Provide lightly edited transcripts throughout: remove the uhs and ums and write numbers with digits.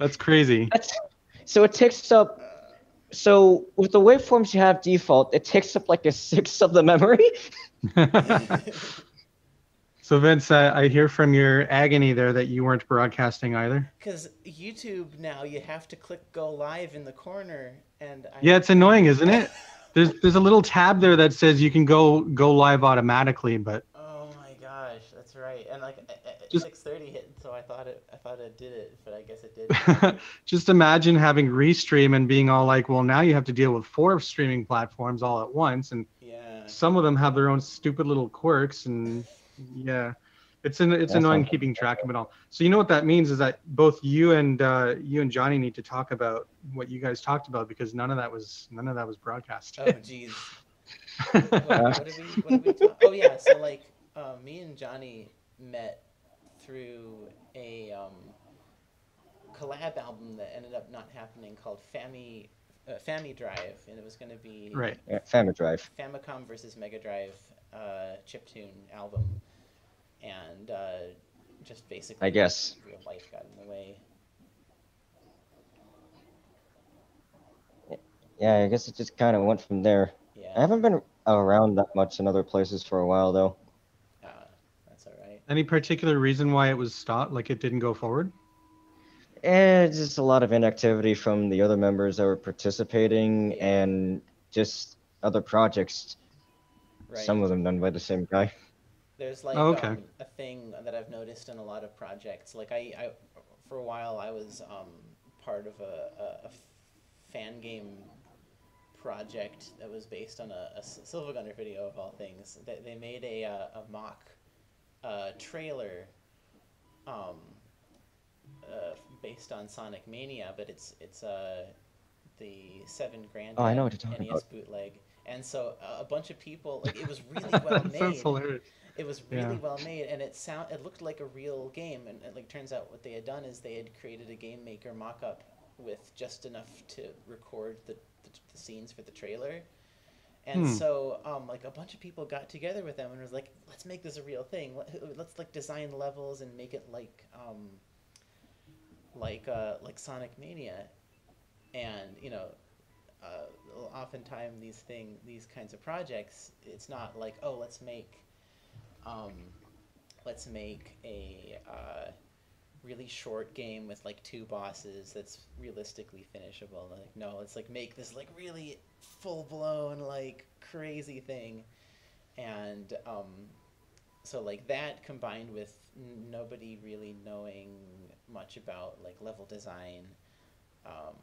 That's crazy. So it takes up. So with the waveforms you have default, it takes up like a sixth of the memory. So Vince, I hear from your agony there that you weren't broadcasting either. Because YouTube now, you have to click go live in the corner, and Yeah, it's annoying, isn't it? There's a little tab there that says you can go live automatically, but Oh my gosh, that's right. And like at just 6:30 hit, so I thought it did it, but I guess it didn't. just imagine having restream and being all like, well, now you have to deal with 4 streaming platforms all at once, and Yeah. some of them have their own stupid little quirks, and yeah, it's That's annoying fun. keeping track of it all. So you know what that means is that both you and Johnny need to talk about what you guys talked about because none of that was broadcast. Oh geez. What did we talk? Oh yeah, so like me and Johnny met through a collab album that ended up not happening called Fami Drive, and it was going to be Right. Yeah, Family Drive. Famicom versus Mega Drive chiptune album, and just basically I guess. real life got in the way. Yeah, I guess it just kind of went from there. Yeah, I haven't been around that much in other places for a while though. that's all right. Any particular reason why it was stopped? Like it didn't go forward? And just a lot of inactivity from the other members that were participating, Yeah. and just other projects. Right. Some of them done by the same guy. There's like Oh, okay. a thing that I've noticed in a lot of projects. Like I for a while I was part of a fan game project that was based on a Silver Gunner video of all things. They made a mock trailer um, based on Sonic Mania, but it's the 7 Grand Oh, I know what you're talking NES about. bootleg. And so a bunch of people, like, it was really well That sounds made. hilarious. It was really Yeah. well made, and it looked like a real game. And like turns out, what they had done is they had created a game maker mock-up with just enough to record the scenes for the trailer. And so, like, a bunch of people got together with them and was like, "Let's make this a real thing. Let's like design levels and make it like Sonic Mania." And oftentimes these kinds of projects, it's not like, oh, um, let's make a really short game with like 2 bosses that's realistically finishable. Like, no, it's like make this like really full blown like crazy thing, and so like that combined with nobody really knowing much about like level design. Um,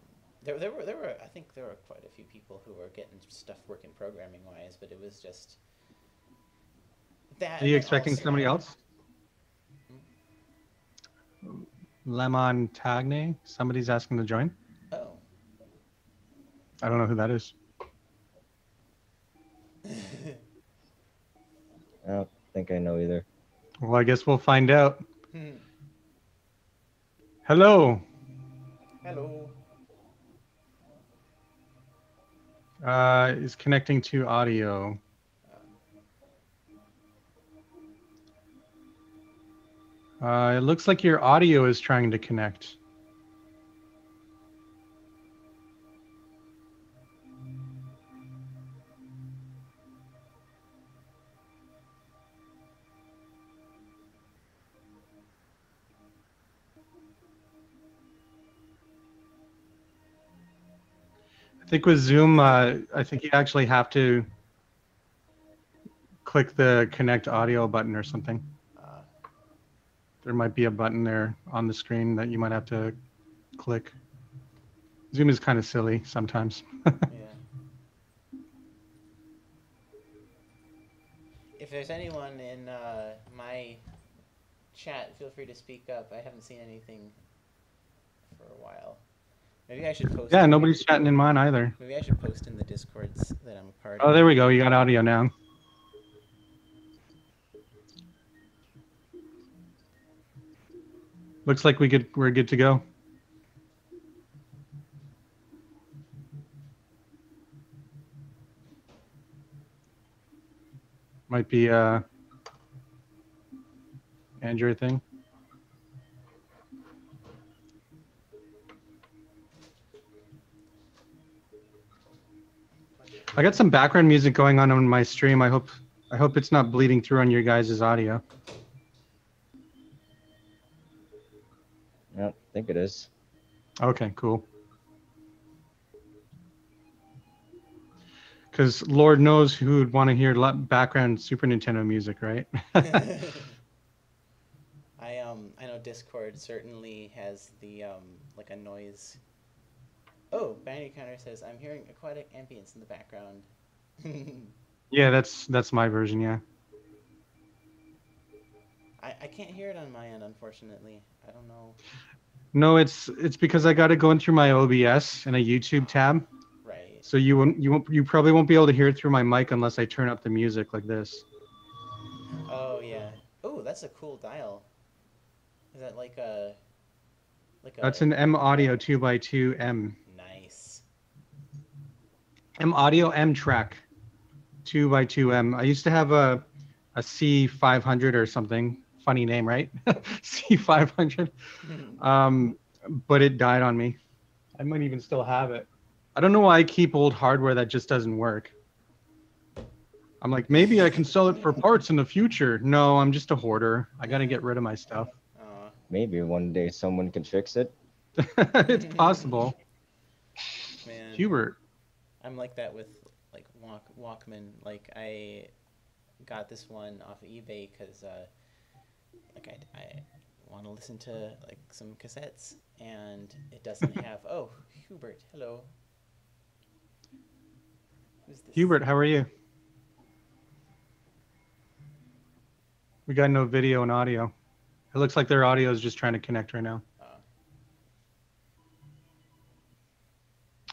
there were I think there were quite a few people who were getting stuff working programming wise, but it was just that. Are And you then expecting also, somebody else? Lamontagne? Somebody's asking to join? oh, I don't know who that is. I don't think I know either. Well, I guess we'll find out. Hello. hello. Is connecting to audio. It looks like your audio is trying to connect. I think with Zoom, I think you actually have to click the connect audio button or something. There might be a button there on the screen that you might have to click. Zoom is kind of silly sometimes. Yeah. If there's anyone in my chat, feel free to speak up. I haven't seen anything for a while. Maybe I should post. Yeah, nobody's chatting in mine either. Maybe I should post in the Discords that I'm a part Oh, of. there we go. You got audio now. Looks like we're good to go. Might be a Android thing. I got some background music going on my stream. I hope it's not bleeding through on your guys' audio. I don't think it is. Okay, cool. Because Lord knows who would want to hear background Super Nintendo music, right? I know Discord certainly has the like a noise. Oh, Binary Counter says I'm hearing aquatic ambience in the background. Yeah, that's my version. Yeah. I can't hear it on my end, unfortunately. I don't know. No, it's because I got it going through my OBS in a YouTube tab. Right. So you probably won't be able to hear it through my mic unless I turn up the music like this. Oh yeah. Oh, that's a cool dial. Is that like a That's an M Audio 2x2 M. Nice. M Audio M track 2x2 M. I used to have a C500 or something. Funny name, right? C500. But it died on me. I might even still have it. I don't know why I keep old hardware that just doesn't work. I'm like, maybe I can sell it for parts in the future. No, I'm just a hoarder. I got to get rid of my stuff. Maybe one day someone can fix it. It's possible. Man. Hubert. I'm like that with like Walkman. Like I got this one off of eBay because like I want to listen to like some cassettes and it doesn't have. Oh, Hubert, hello. Who's this? Hubert, how are you? We got no video and audio. It looks like their audio is just trying to connect right now.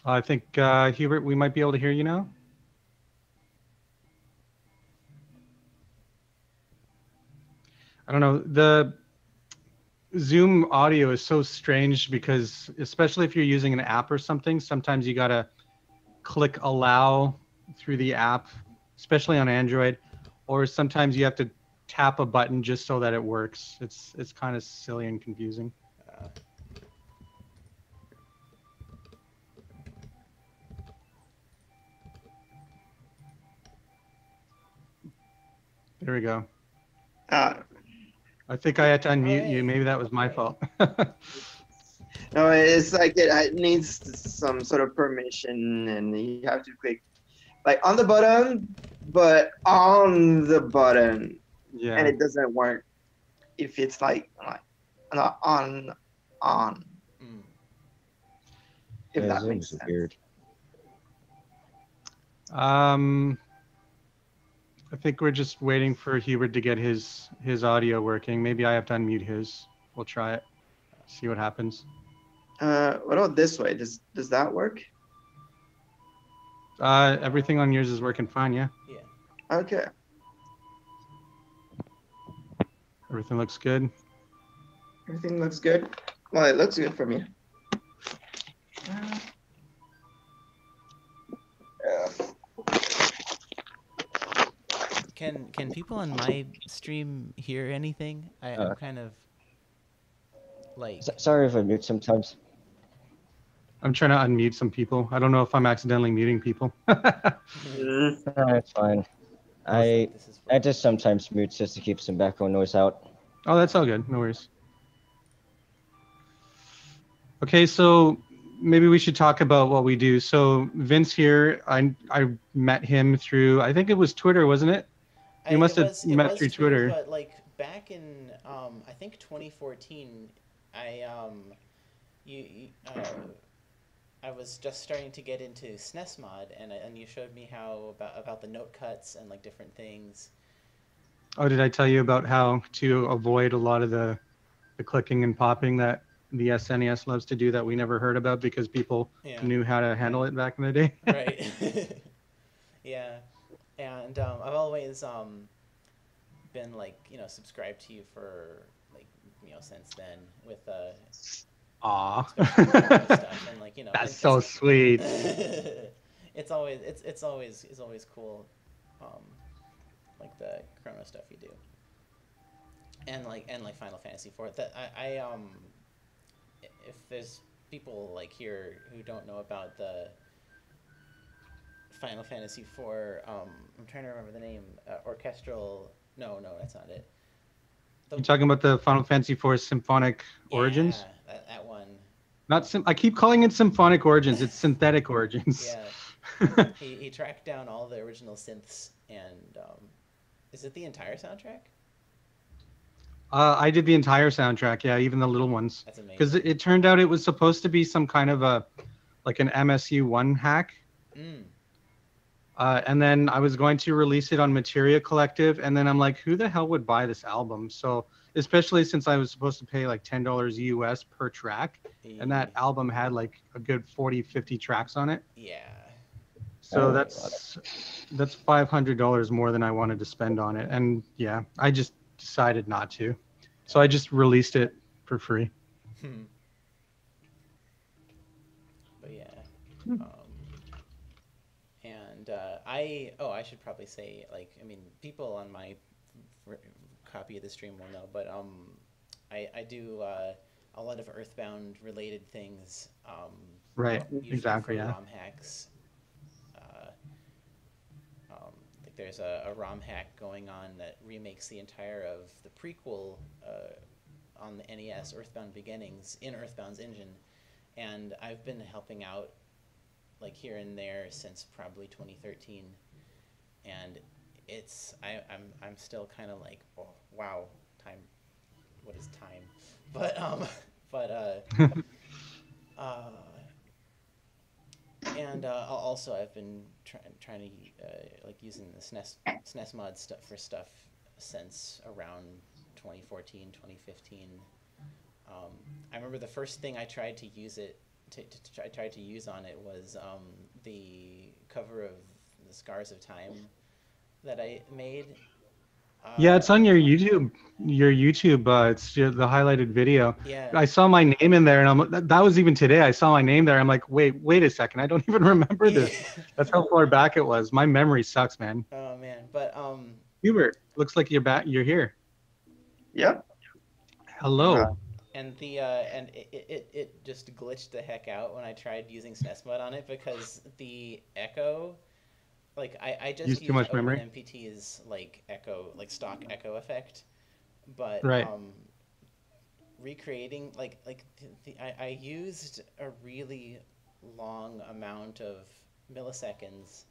I think, Hubert, we might be able to hear you now. I don't know. The Zoom audio is so strange because, especially if you're using an app or something, sometimes you got to click allow through the app, especially on Android, or sometimes you have to tap a button just so that it works. It's kind of silly and confusing. There we go. I think I had to unmute you. Maybe that was my fault. No, it's like it needs some sort of permission, and you have to click like on the button, but on the button, Yeah. and it doesn't work if it's like not on. If Yeah, that Zoom's makes sense. weird. I think we're just waiting for Hubert to get his audio working. Maybe I have to unmute his. We'll try it. See what happens. What about this way? Does that work? Everything on yours is working fine, yeah? Yeah. Okay. Everything looks good. Everything looks good. Well, it looks good for me. Can people on my stream hear anything? I'm kind of like. Sorry if I mute sometimes. I'm trying to unmute some people. I don't know if I'm accidentally muting people. It's fine. I just sometimes mute just to keep some background noise out. Oh, that's all good. No worries. Okay, so maybe we should talk about what we do. So Vince here, I met him through, I think it was Twitter, wasn't it? You must have met through Twitter. But like back in I think 2014, I was just starting to get into SNES mod, and you showed me how about the note cuts and like different things. Oh, did I tell you about how to avoid a lot of the clicking and popping that the SNES loves to do that we never heard about because people knew how to handle it back in the day? Right. Yeah. And I've always been like, subscribed to you for like, since then with Aw. stuff and like, That's so sweet. it's always cool, like the Chrono stuff you do, and like Final Fantasy IV. That I if there's people like here who don't know about the Final Fantasy IV. I'm trying to remember the name. Orchestral. No, that's not it. You're talking about the Final Fantasy IV Symphonic Origins? Yeah, that one. Not I keep calling it Symphonic Origins. It's Synthetic Origins. Yeah. He tracked down all the original synths, and is it the entire soundtrack? I did the entire soundtrack. Yeah, even the little ones. That's amazing. Because it turned out it was supposed to be some kind of like an MSU1 hack. And then I was going to release it on Materia Collective, and then I'm like, who the hell would buy this album? So, especially since I was supposed to pay like $10 US per track, and that album had like a good 40, 50 tracks on it. Yeah. So that's $500 more than I wanted to spend on it, and yeah, I just decided not to. So I just released it for free. But yeah. And I should probably say, like, I mean, people on my copy of the stream will know, but I do a lot of Earthbound related things. Right. Exactly. For Yeah. ROM hacks. Like there's a ROM hack going on that remakes the entire of the prequel on the NES, Earthbound Beginnings, in Earthbound's engine, and I've been helping out like here and there since probably 2013, and I'm still kind of like, oh wow, time, what is time? But and also I've been trying to like using the SNES mod stuff for stuff since around 2014, 2015. I remember the first thing I tried to use it I tried to use on it was the cover of The Scars of Time that I made. Yeah, it's on your YouTube. It's the highlighted video. Yeah. I saw my name in there, and that was even today. I saw my name there. I'm like, wait a second. I don't even remember this. That's how far back it was. My memory sucks, man. Oh man, but Hubert, looks like you're back. You're here. Yep. Hello. And it just glitched the heck out when I tried using SNES mod on it because the echo, like I just used too much memory. MPT's like echo, like stock echo effect, but right. Recreating I used a really long amount of milliseconds,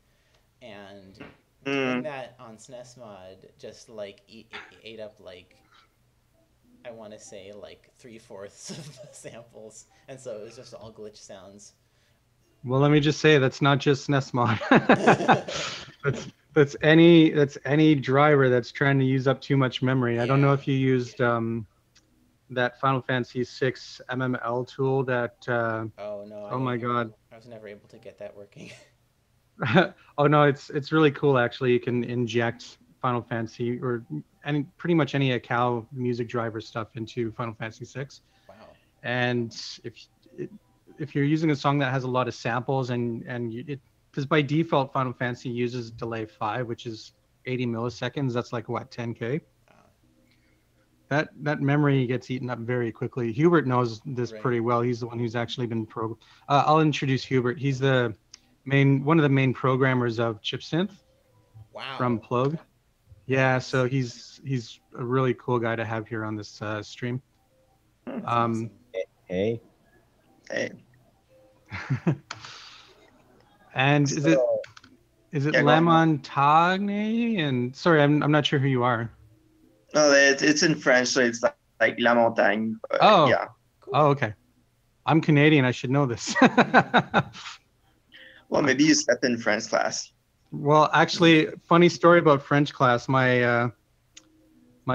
and doing that on SNES mod just like ate up like, I want to say like 3/4 of the samples, and so it was just all glitch sounds. Well, let me just say that's not just SNES mod. that's any driver that's trying to use up too much memory. I don't know if you used that Final Fantasy VI MML tool that. Oh no! Oh my God! I was never able to get that working. Oh no, it's really cool actually. You can inject Final Fantasy or pretty much any Akal music driver stuff into Final Fantasy VI. Wow. And if you're using a song that has a lot of samples because by default Final Fantasy uses delay 5, which is 80 milliseconds. That's like what, 10K? That memory gets eaten up very quickly. Hubert knows this pretty well. He's the one who's actually been I'll introduce Hubert. He's one of the main programmers of ChipSynth. Wow. From Plogue. Yeah, so he's a really cool guy to have here on this stream. Awesome. Hey. And is it Lamontagne? And sorry, I'm not sure who you are. No, it's in French, so it's like Lamontagne. Oh. Yeah. Cool. Oh, okay. I'm Canadian. I should know this. Well, maybe you slept in French class. Well, actually, funny story about French class. My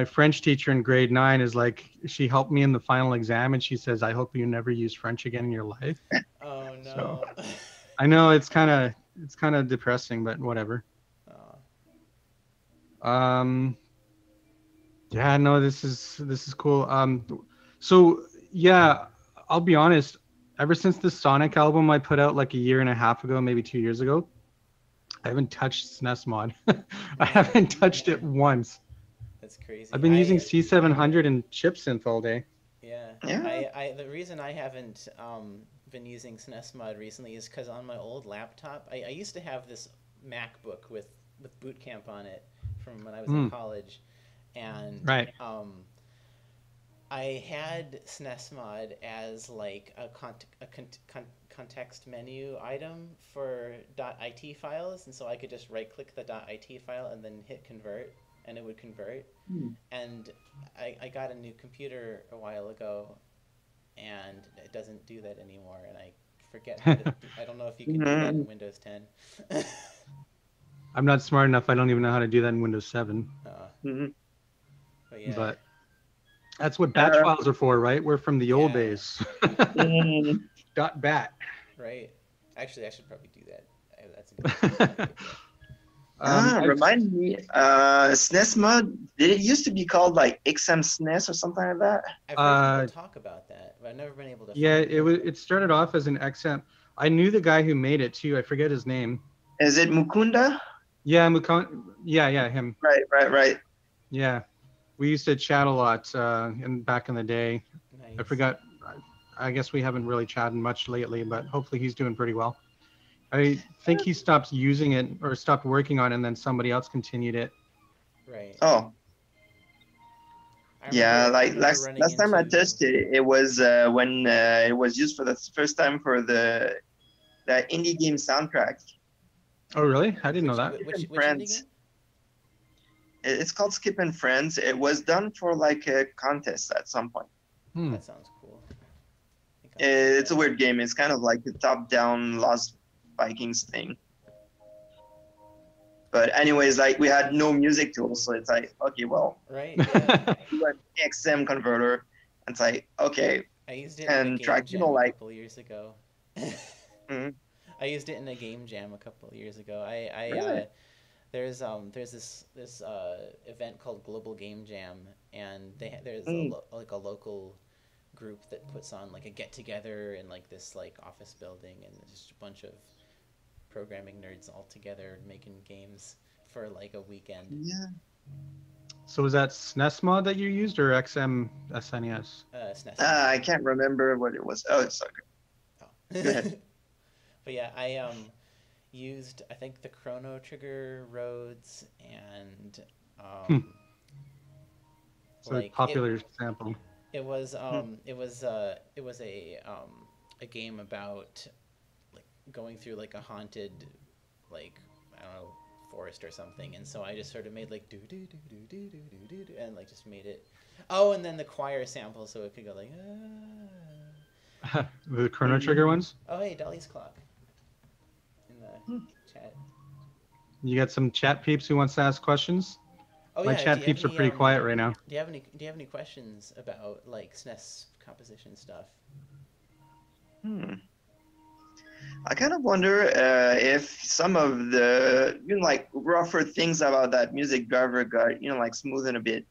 French teacher in grade 9 is like, she helped me in the final exam, and she says, "I hope you never use French again in your life." Oh no. So, I know it's kind of depressing, but whatever. Yeah, no, this is cool. So yeah, I'll be honest. Ever since the Sonic album I put out like a year and a half ago, maybe 2 years ago, I haven't touched SNES mod. I haven't touched it once. That's crazy. I've been using C700 and ChipSynth all day. Yeah. The reason I haven't been using SNES mod recently is because on my old laptop, I used to have this MacBook with Boot Camp on it from when I was in college, and Right. I had SNES mod as like a context menu item for .it files, and so I could just right-click the .it file and then hit convert, and it would convert. And I got a new computer a while ago, and it doesn't do that anymore, and I forget how to I don't know if you can do that in Windows 10. I'm not smart enough. I don't even know how to do that in Windows 7. But yeah. But that's what batch files are for, right? We're from the old days. .bat. Right. Actually, I should probably do that. That's a good idea. Remind me, SNES mod, did it used to be called like XM SNES or something like that? I've heard people talk about that, but I've never been able to find it. It started off as an XM. I knew the guy who made it too. I forget his name. Is it Mukunda? Yeah, yeah, him. Right. Yeah. We used to chat a lot back in the day. Nice. I forgot. I guess we haven't really chatted much lately, but hopefully he's doing pretty well. I think he stopped using it or stopped working on it, and then somebody else continued it. Right. Oh. Yeah, like last time I touched it, it was when it was used for the first time for the indie game soundtrack. Oh, really? I didn't know that. Which Friends. It's called Skip and Friends. It was done for like a contest at some point. That sounds cool. It's a weird game. It's kind of like a top-down Lost Vikings thing. But anyways, like we had no music tools, so it's like, okay, well, right, yeah. do an XM converter. And it's like, okay, I used it and in a game track, jam a couple years ago. I used it in a game jam a couple of years ago. Really? There's this event called Global Game Jam, and there's like a local group that puts on like a get together in like this like office building, and there's just a bunch of programming nerds all together making games for like a weekend. Yeah. So was that SNES mod that you used or XM SNES? SNES. I can't remember what it was. Oh, it's okay. Oh. Go ahead. But yeah, I used I think the Chrono Trigger Roads and So like popular sample. It was a game about like going through like a haunted like I don't know forest or something, and so I just sort of made like do do do do do do do do and like just made it. Oh, and then the choir sample so it could go like The Chrono Trigger ones? Oh hey, Dolly's clock in the chat. You got some chat peeps who wants to ask questions? Oh, My chat peeps are pretty quiet right now. Do you have any questions about like SNES composition stuff? I kind of wonder if some of the like rougher things about that music driver got like smoothened a bit,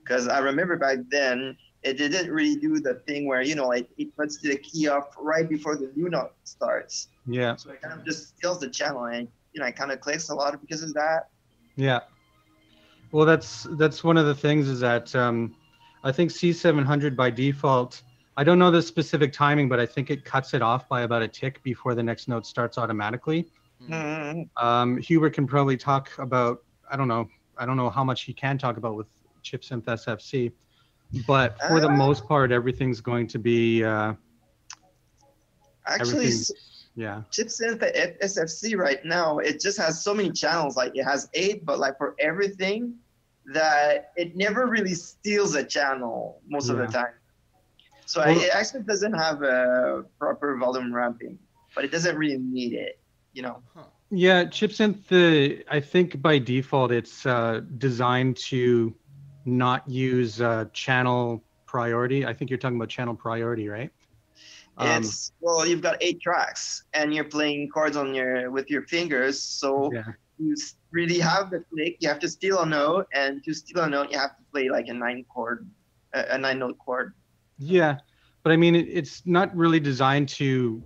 because I remember back then it didn't really do the thing where it puts the key off right before the new note starts. Yeah. So it kind of just steals the channel, and it kind of clicks a lot because of that. Yeah. Well, that's one of the things is that I think C700 by default, I don't know the specific timing, but I think it cuts it off by about a tick before the next note starts automatically. Hubert can probably talk about, I don't know how much he can talk about with chipsynth SFC, but for the most part, everything's going to be actually. Yeah. Chipsynth SFC right now, it just has so many channels. Like it has 8, but like for everything, that it never really steals a channel most of the time. So it actually doesn't have a proper volume ramping, but it doesn't really need it, Yeah, chipsynth, I think by default it's designed to not use channel priority. I think you're talking about channel priority, right? It's you've got 8 tracks and you're playing chords with your fingers, so you really have the click. You have to steal a note, and to steal a note, you have to play like a 9-note chord. Yeah, but I mean, it's not really designed to.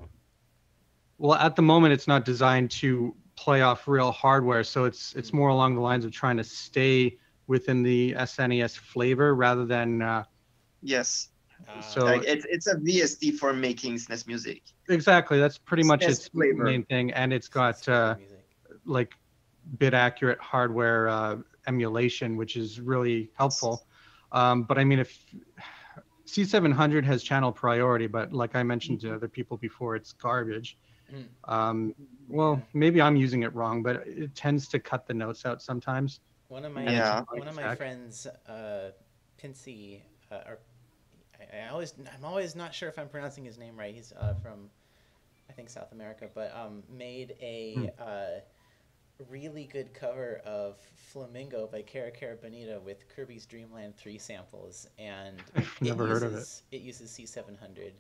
Well, at the moment, it's not designed to play off real hardware, so it's more along the lines of trying to stay within the SNES flavor rather than. Yes. So it's a VST for making SNES music. Exactly, that's pretty much SNES its flavor. main thing, and it's got like bit accurate hardware emulation, which is really helpful. But I mean, if C700 has channel priority, but like I mentioned to other people before, it's garbage. Well, Yeah. maybe I'm using it wrong, but it tends to cut the notes out sometimes. One of And it's my Yeah. one of my check. friends, Pinsy, or I'm always not sure if I'm pronouncing his name right. He's from I think South America, but made a really good cover of Flamingo by Cara Cara Bonita with Kirby's Dream Land 3 samples, and I've never heard of it. it uses C700,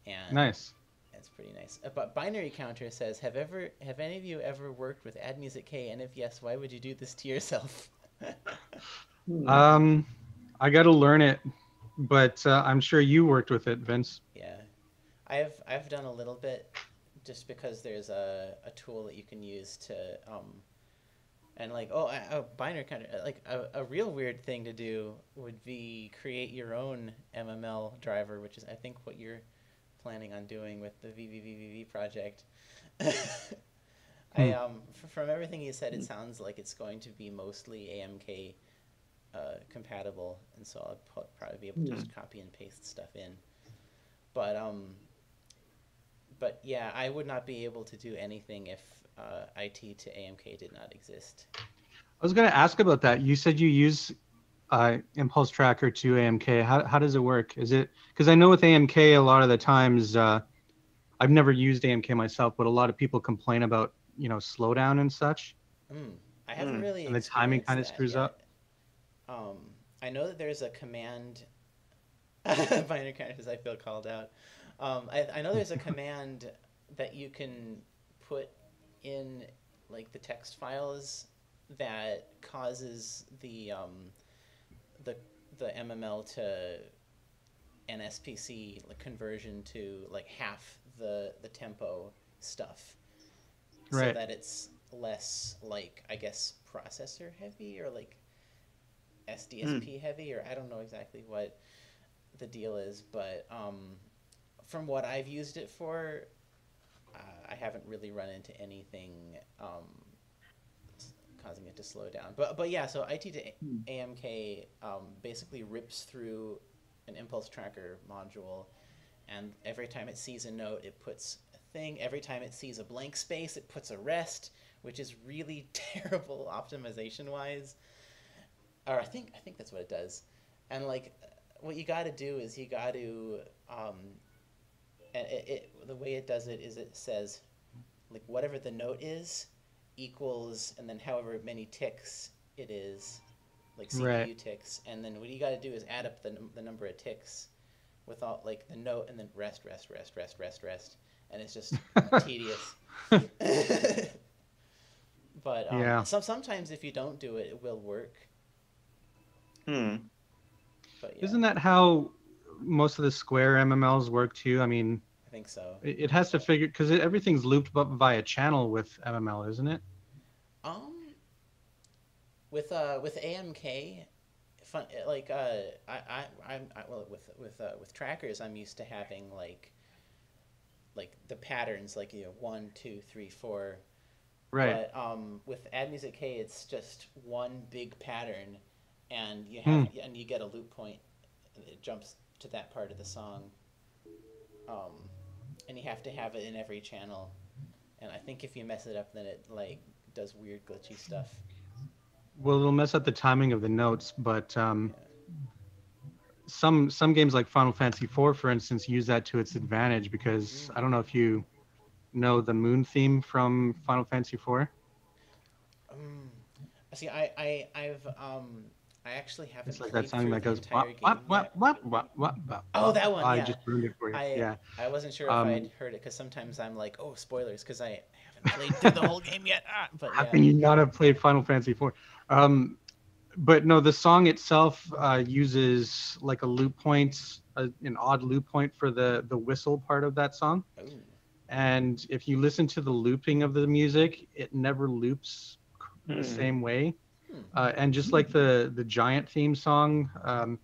and Nice. it's pretty nice. But Binary Counter says, have any of you ever worked with Add Music K? And if yes, why would you do this to yourself? I got to learn it, but I'm sure you worked with it, Vince. Yeah, I've done a little bit, just because there's a tool that you can use to and like binary counter, like a real weird thing to do would be create your own MML driver, which is I think what you're planning on doing with the VVVVV project. From everything you said, it sounds like it's going to be mostly AMK compatible, and so I'll probably be able to just copy and paste stuff in. But yeah, I would not be able to do anything if IT to AMK did not exist. I was going to ask about that. You said you use Impulse Tracker to AMK. How does it work? Is it because I know with AMK a lot of the times I've never used AMK myself, but a lot of people complain about slowdown and such. I haven't really and the timing kind of experienced that screws yet. up. I know that there's a command. Binary characters, I feel called out. I know there's a command that you can put in like the text files that causes the MML to NSPC conversion to like half the tempo stuff, so Right. that it's less like, I guess, processor heavy or like s-dsp heavy, or I don't know exactly what the deal is, but from what I've used it for, I haven't really run into anything causing it to slow down. But yeah, so IT to AMK basically rips through an impulse tracker module, and every time it sees a note, it puts a thing. Every time it sees a blank space, it puts a rest, which is really terrible optimization-wise. Or I think that's what it does. And like, what you got to do is you got to the way it does it is it says like whatever the note is equals, and then however many ticks it is, like CPU Right. ticks, and then what you got to do is add up the number of ticks with all like the note, and then rest, and it's just tedious. But Yeah. sometimes if you don't do it, it will work. But yeah, Isn't that how most of the Square MMLs work too? I mean, I think so. it has to figure because everything's looped up via channel with MML, isn't it? With AMK, fun like with trackers, I'm used to having like the patterns, like 1, 2, 3, 4. Right. But with Add Music K, it's just one big pattern, and you have and you get a loop point, and it jumps to that part of the song. And you have to have it in every channel, and I think if you mess it up, then it like does weird glitchy stuff. Well, it'll mess up the timing of the notes, but some games like Final Fantasy IV, for instance, use that to its advantage because I don't know if you know the moon theme from Final Fantasy IV. See, I actually haven't It's like played that song through that the goes entire game yet. what. Oh, that one. I Yeah. just ruined it for you. Yeah. I wasn't sure if I'd heard it because sometimes I'm like, oh, spoilers, because I haven't played through the whole game yet. But How yeah. can you not have played Final Fantasy IV? But no, the song itself uses like a loop point, an odd loop point for the whistle part of that song. Ooh. And if you listen to the looping of the music, it never loops the same way. And just like the Giant theme song,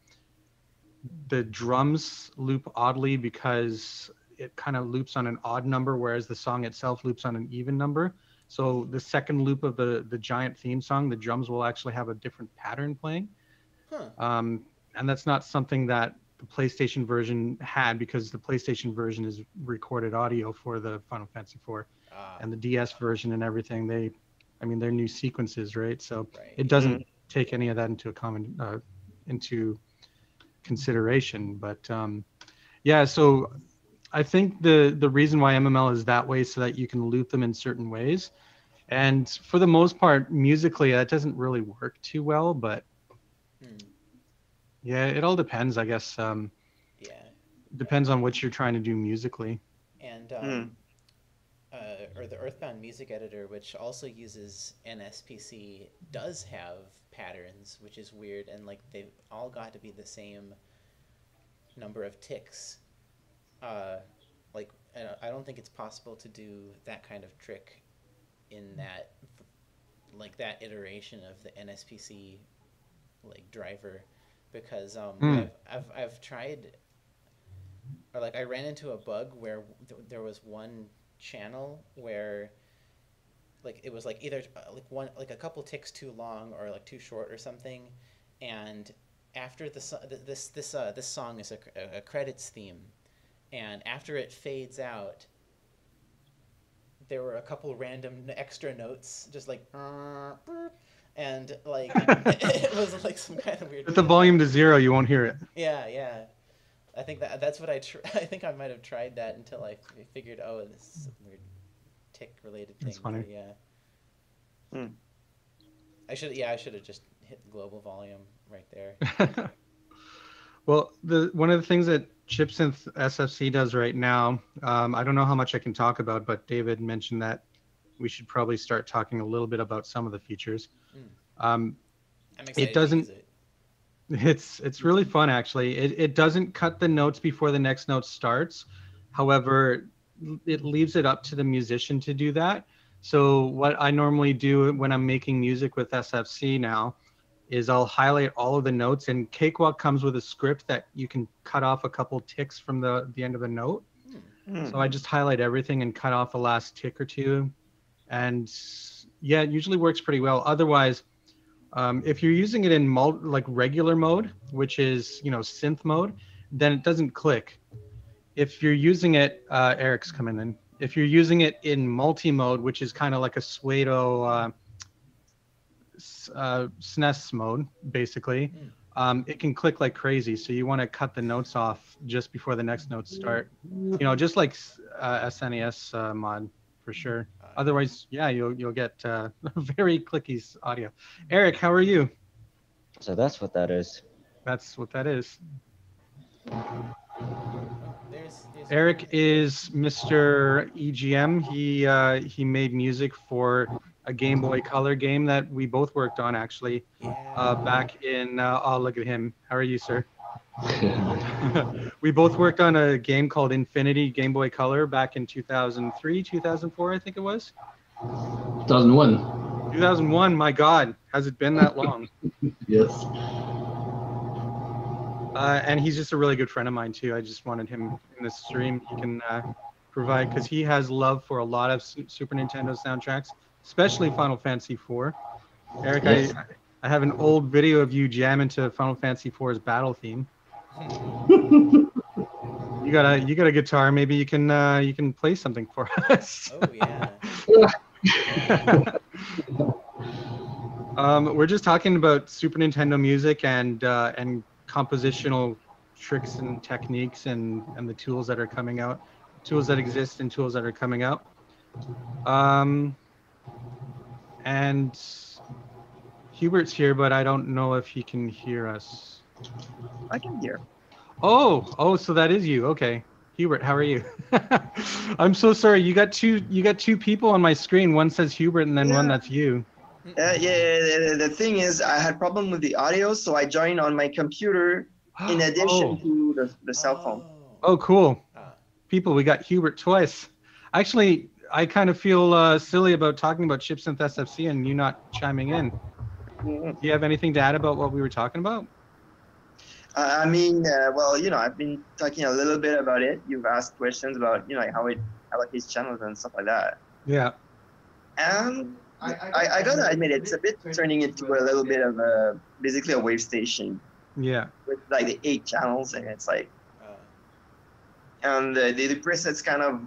the drums loop oddly because it kind of loops on an odd number, whereas the song itself loops on an even number. So the second loop of the giant theme song, the drums will actually have a different pattern playing. Huh. And that's not something that the PlayStation version had, because the PlayStation version is recorded audio for the Final Fantasy IV, and the DS version and everything. They're new sequences, right? So Right. it doesn't take any of that into consideration. But yeah, so I think the reason why MML is that way, so that you can loop them in certain ways. And for the most part, musically, that doesn't really work too well, but yeah, it all depends, I guess. Yeah. Depends on what you're trying to do musically. And or the Earthbound music editor, which also uses NSPC, does have patterns, which is weird, and like they've all got to be the same number of ticks. Like I don't think it's possible to do that kind of trick in that, like that iteration of the NSPC like driver, because I've tried, or like I ran into a bug where there was one channel where like it was like either like a couple ticks too long or like too short or something, and after this song is a credits theme, and after it fades out, there were a couple random extra notes, just like, and like it was like some kind of weird. With the volume to 0, you won't hear it. Yeah. I think that's what I think I might have tried that until I figured, oh, this is a weird tick related thing. That's funny. Yeah. I should have just hit global volume right there. Well, one of the things that Chipsynth SFC does right now, I don't know how much I can talk about, but David mentioned that we should probably start talking a little bit about some of the features. I'm excited to use it. It's really fun, actually. It doesn't cut the notes before the next note starts. However, it leaves it up to the musician to do that. So what I normally do when I'm making music with SFC now is I'll highlight all of the notes, and Cakewalk comes with a script that you can cut off a couple ticks from the end of the note. So I just highlight everything and cut off the last tick or two. And yeah, it usually works pretty well. Otherwise, if you're using it in like regular mode, which is, synth mode, then it doesn't click. If you're using it, Eric's coming in. If you're using it in multi-mode, which is kind of like a Suedo SNES mode, basically, it can click like crazy. So you want to cut the notes off just before the next notes start. Just like SNES mod for sure. Otherwise, yeah, you'll get very clicky audio. Eric, how are you? So that's what that is. That's what that is. There's Eric is Mr. EGM. He made music for a Game Boy Color game that we both worked on, actually, back in, oh, look at him. How are you, sir? We both worked on a game called Infinity Game Boy Color back in 2003, 2004, I think it was. 2001. 2001, my God. Has it been that long? Yes. And he's just a really good friend of mine, too. I just wanted him in the stream. He can provide, because he has love for a lot of Super Nintendo soundtracks, especially Final Fantasy IV. Eric, yes. I have an old video of you jamming to Final Fantasy IV's battle theme. You got a guitar. Maybe you can play something for us. Oh yeah. We're just talking about Super Nintendo music and compositional tricks and techniques and the tools that are coming out, tools that exist and tools that are coming out. And Hubert's here, but I don't know if he can hear us. I can hear. Oh, so that is you. Okay. Hubert, how are you? I'm so sorry. You got two people on my screen. One says Hubert and then one that's you. The thing is, I had problem with the audio, so I joined on my computer in addition to the cell phone. Oh, cool. People, we got Hubert twice. Actually, I kind of feel silly about talking about Chipsynth SFC and you not chiming in. Do you have anything to add about what we were talking about? I mean, well, I've been talking a little bit about it. You've asked questions about, how his channels and stuff like that. Yeah. And I gotta admit, it's a bit turning into a little bit of a basically a wave station Yeah. with like the 8 channels, and it's like, Uh, and the presets kind of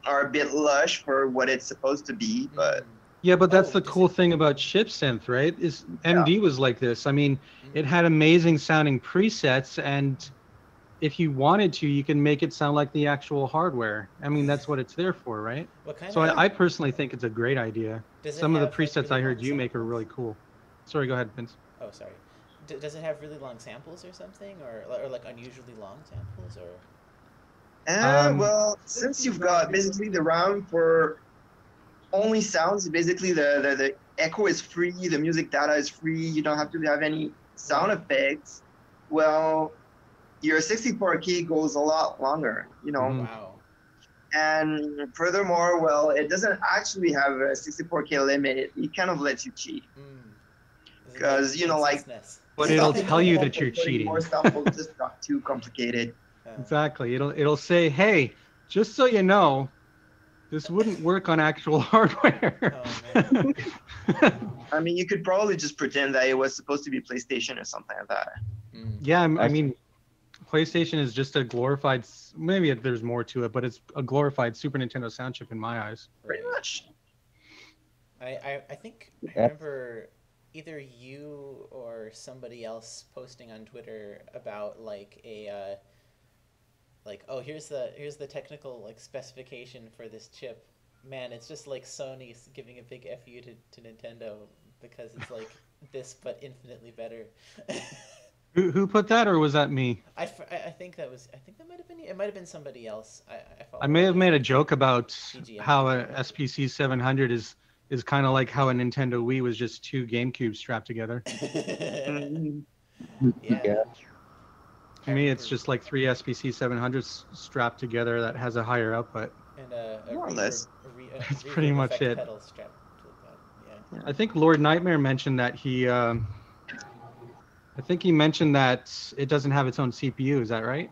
are a bit lush for what it's supposed to be, but Yeah, but that's Oh, the does cool it- thing about chip synth, right? Is MD was like this. I mean, it had amazing sounding presets, and if you wanted to, you can make it sound like the actual hardware. I mean, that's what it's there for, right? what kind So of I personally think it's a great idea. does it Some of the have, like, presets really I heard long you make are samples? really cool. Sorry, go ahead, Vince. Oh, sorry. Does it have really long samples or something, or like unusually long samples, or? well, since you've got basically the RAM for only sounds, basically the echo is free, the music data is free, you don't have to have any sound effects. Well, your 64K goes a lot longer, you know. Mhm. Wow. And furthermore, well, it doesn't actually have a 64K limit. It kind of lets you cheat. Is it 'Cause, you know, like- SNES? But it'll Stopping tell you the that you're putting cheating. More samples just got too complicated. Exactly. It'll say, hey, just so you know, this wouldn't work on actual hardware. Oh, man. I mean, you could probably just pretend that it was supposed to be PlayStation or something like that. Yeah, I mean, PlayStation is just a glorified. Maybe there's more to it, but it's a glorified Super Nintendo sound chip in my eyes. Pretty much. I think I Yeah. remember either you or somebody else posting on Twitter about like a like, oh, here's the technical like specification for this chip. Man, it's just like Sony's giving a big FU to Nintendo because it's like this but infinitely better. Who put that, or was that me? I think that might have been you. It might have been somebody else. I may have made a joke about CGM. how a SPC 700 is kind of like how a Nintendo Wii was just 2 GameCubes strapped together. Mhm. Yeah. To me, it's just like 3 SPC 700s strapped together that has a higher output. And a More or reverb- less. reverb That's pretty much effect it. pedal strapped to that. Yeah. I think Lord Nightmare mentioned that I think he mentioned that it doesn't have its own CPU. Is that right?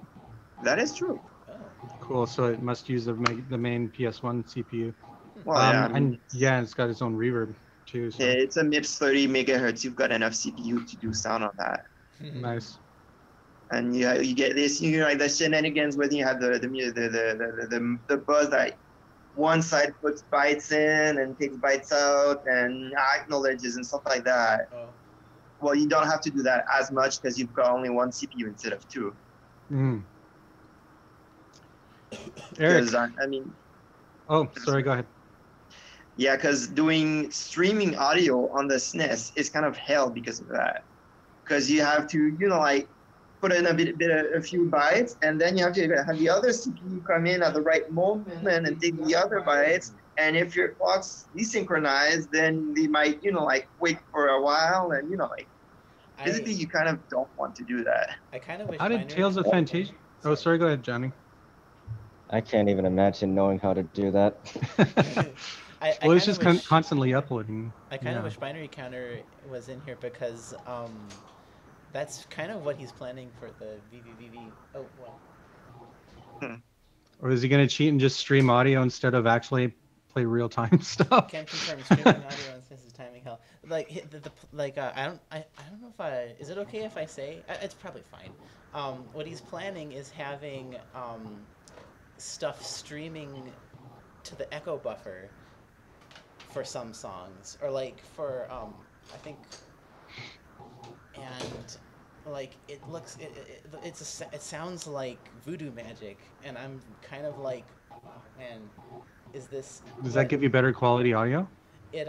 That is true. Oh. Cool. So it must use the main PS1 CPU. Well, yeah, I mean, And yeah, it's got its own reverb too. So it's a MIPS 30 megahertz. You've got enough CPU to do sound on that. nice. And you get this, you know, like the shenanigans where you have the buzz that one side puts bytes in and takes bytes out and acknowledges and stuff like that. Oh. Well, you don't have to do that as much because you've got only one CPU instead of 2. Mm. Eric. 'Cause, I mean, Oh, sorry. Go ahead. yeah, because doing streaming audio on the SNES is kind of hell because of that. Because you have to, you know, like put in a few bytes, and then you have to have the other CPU come in at the right moment and take the other bytes. And if your clock's desynchronized, then they might, you know, like wait for a while, and you know, like basically you kind of don't want to do that. I kind of wish. How did Binary- Tales of Fantasia? Oh, sorry. Go ahead, Johnny. I can't even imagine knowing how to do that. I Well, it's kinda just wish- constantly uploading. I kind of yeah. wish Binary Counter was in here because that's kind of what he's planning for the VVVV. Oh well. Or is he going to cheat and just stream audio instead of actually play real time stuff? Can't confirm streaming audio and this is timing hell. Like I don't know if is it okay if I say it's probably fine. What he's planning is having stuff streaming to the echo buffer for some songs, or like for I think, and like it looks it sounds like voodoo magic, and I'm kind of like, oh, man, is this? Does that give you better quality audio? It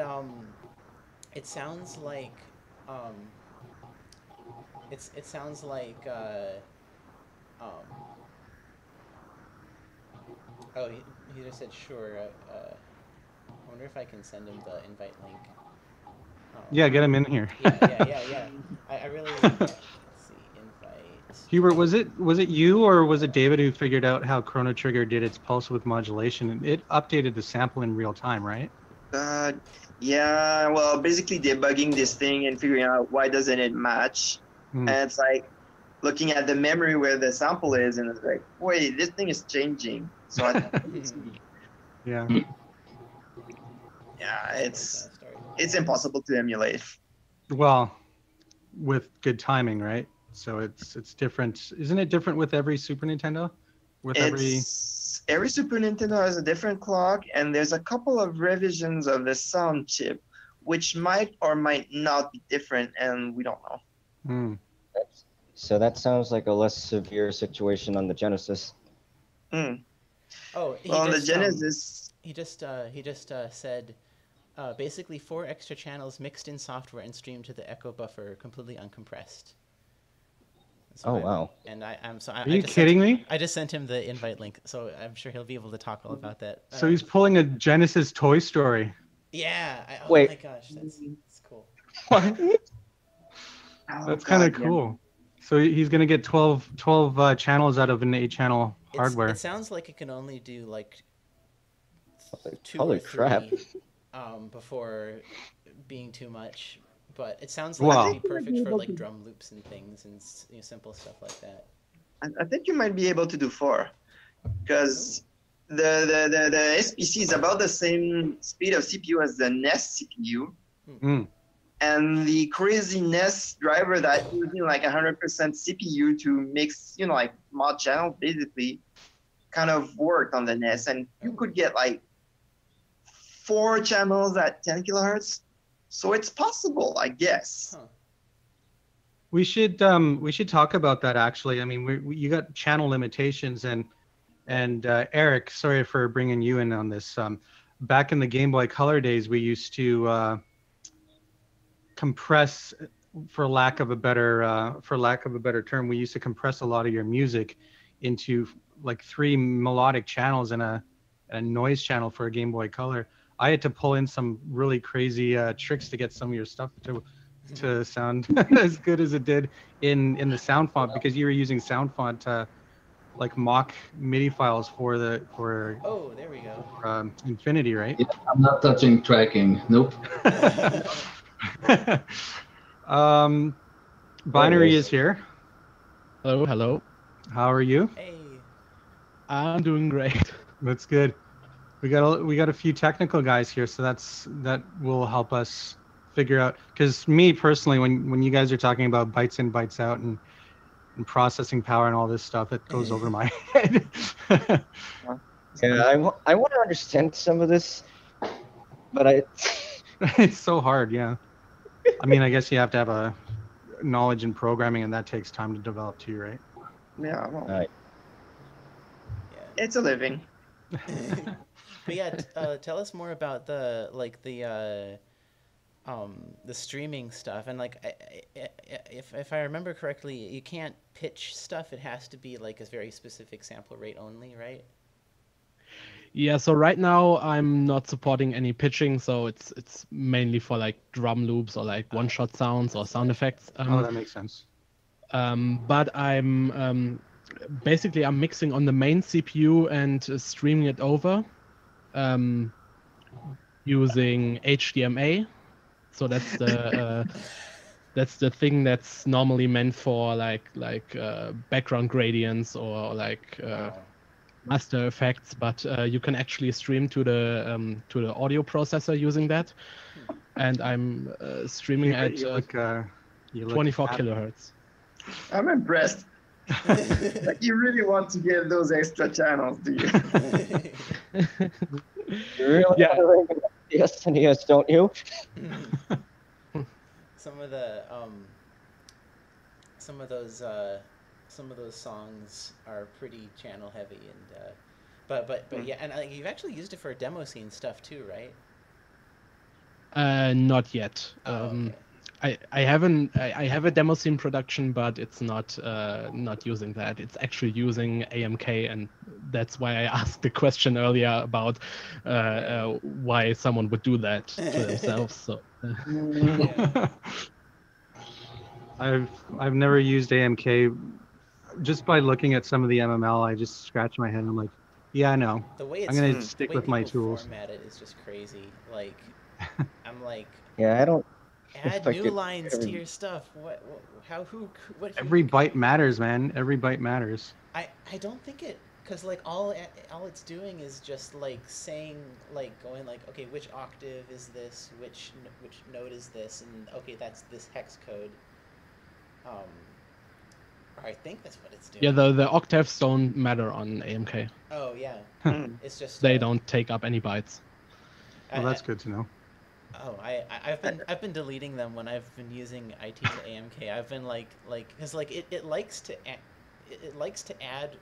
sounds like it sounds like oh, he just said sure. I wonder if I can send him the invite link. Yeah, get him in here. Yeah. I really let's see, invite. Hubert, was it you or was it David who figured out how Chrono Trigger did its pulse width modulation? It updated the sample in real time, right? Yeah, well, basically debugging this thing and figuring out why doesn't it match. And it's like looking at the memory where the sample is, and it's like, wait, this thing is changing. So I Yeah. Yeah, It's kind of it's impossible to emulate. Well, with good timing, right? So it's different. Isn't it different with every Super Nintendo? With Every Super Nintendo has a different clock, and there's a couple of revisions of the sound chip, which might or might not be different, and we don't know. Hmm. So that sounds like a less severe situation on the Genesis. Mm. Oh, Well, on the Genesis, he just said basically 4 extra channels mixed in software and streamed to the echo buffer completely uncompressed. So wow. And Are you kidding me? I just sent him the invite link, so I'm sure he'll be able to talk all about that. So he's pulling a Genesis Toy Story. Yeah. Oh Wait. my gosh, that's cool. That's kind of cool. So he's gonna get 12 channels out of an 8-channel hardware. It sounds like it can only do like 2 Holy or 3 crap. before being too much. But it sounds like it'd be perfect for like drum loops and things and simple stuff like that. I think you might be able to do 4, because the SPC is about the same speed of CPU as the NES CPU. Mm. And the crazy NES driver that using like 100% CPU to mix, like mod channels, basically, kind of worked on the NES, and you could get like 4 channels at 10 kilohertz. So it's possible, I guess. Huh. We should talk about that actually. I mean, you got channel limitations, and Eric, sorry for bringing you in on this. Back in the Game Boy Color days, we used to compress, for lack of a better term, we used to compress a lot of your music into like 3 melodic channels and a noise channel for a Game Boy Color. I had to pull in some really crazy tricks to get some of your stuff to sound as good as it did in the sound font, because you were using sound font like mock MIDI files for Oh, there we go. Infinity, right? Yeah, I'm not touching tracking. Nope. Binary is here. Hello. How are you? Hey. I'm doing great. That's good. We got a few technical guys here, so that will help us figure out. Because me personally, when you guys are talking about bytes in, bytes out, and processing power and all this stuff, it goes over my head. Yeah, I want to understand some of this, but it's so hard. Yeah. I mean, I guess you have to have a knowledge in programming, and that takes time to develop too, right? Yeah, well, Right. It's a living. But yeah, tell us more about the streaming stuff, and like if I remember correctly, you can't pitch stuff. It has to be like a very specific sample rate only, right? Yeah, so right now I'm not supporting any pitching, so it's mainly for like drum loops or like one-shot sounds or sound effects. That makes sense. But I'm basically I'm mixing on the main CPU and streaming it over using HDMA. So that's the thing that's normally meant for like background gradients or like master effects, but you can actually stream to the audio processor using that. And I'm streaming at 24 kilohertz. I'm impressed. Like, you really want to get those extra channels, do you? You really Yeah. want to the SNES, don't you? Some of those songs are pretty channel heavy, and but yeah, and you've actually used it for demo scene stuff too, right? Not yet. Okay. I have a demo scene production, but it's not using that. It's actually using AMK, and that's why I asked the question earlier about why someone would do that to themselves. So Yeah. I've never used AMK. Just by looking at some of the MML, I just scratch my head. I'm like, yeah, I know. The way it's I'm gonna stick with my tools. Format it is just crazy. Like, I'm like, Yeah, I don't. add If I new could- lines to your stuff. What? Every byte matters, man. Every byte matters. I don't think it Because like all it's doing is just like saying, like going like, okay, which octave is this, which note is this, and okay, that's this hex code. Or I think that's what it's doing. Yeah, the octaves don't matter on AMK. Oh yeah, Hmm. it's just They don't take up any bytes. Well, that's good to know. Oh, I've been deleting them when I've been using IT to AMK. I've been like because like it likes to add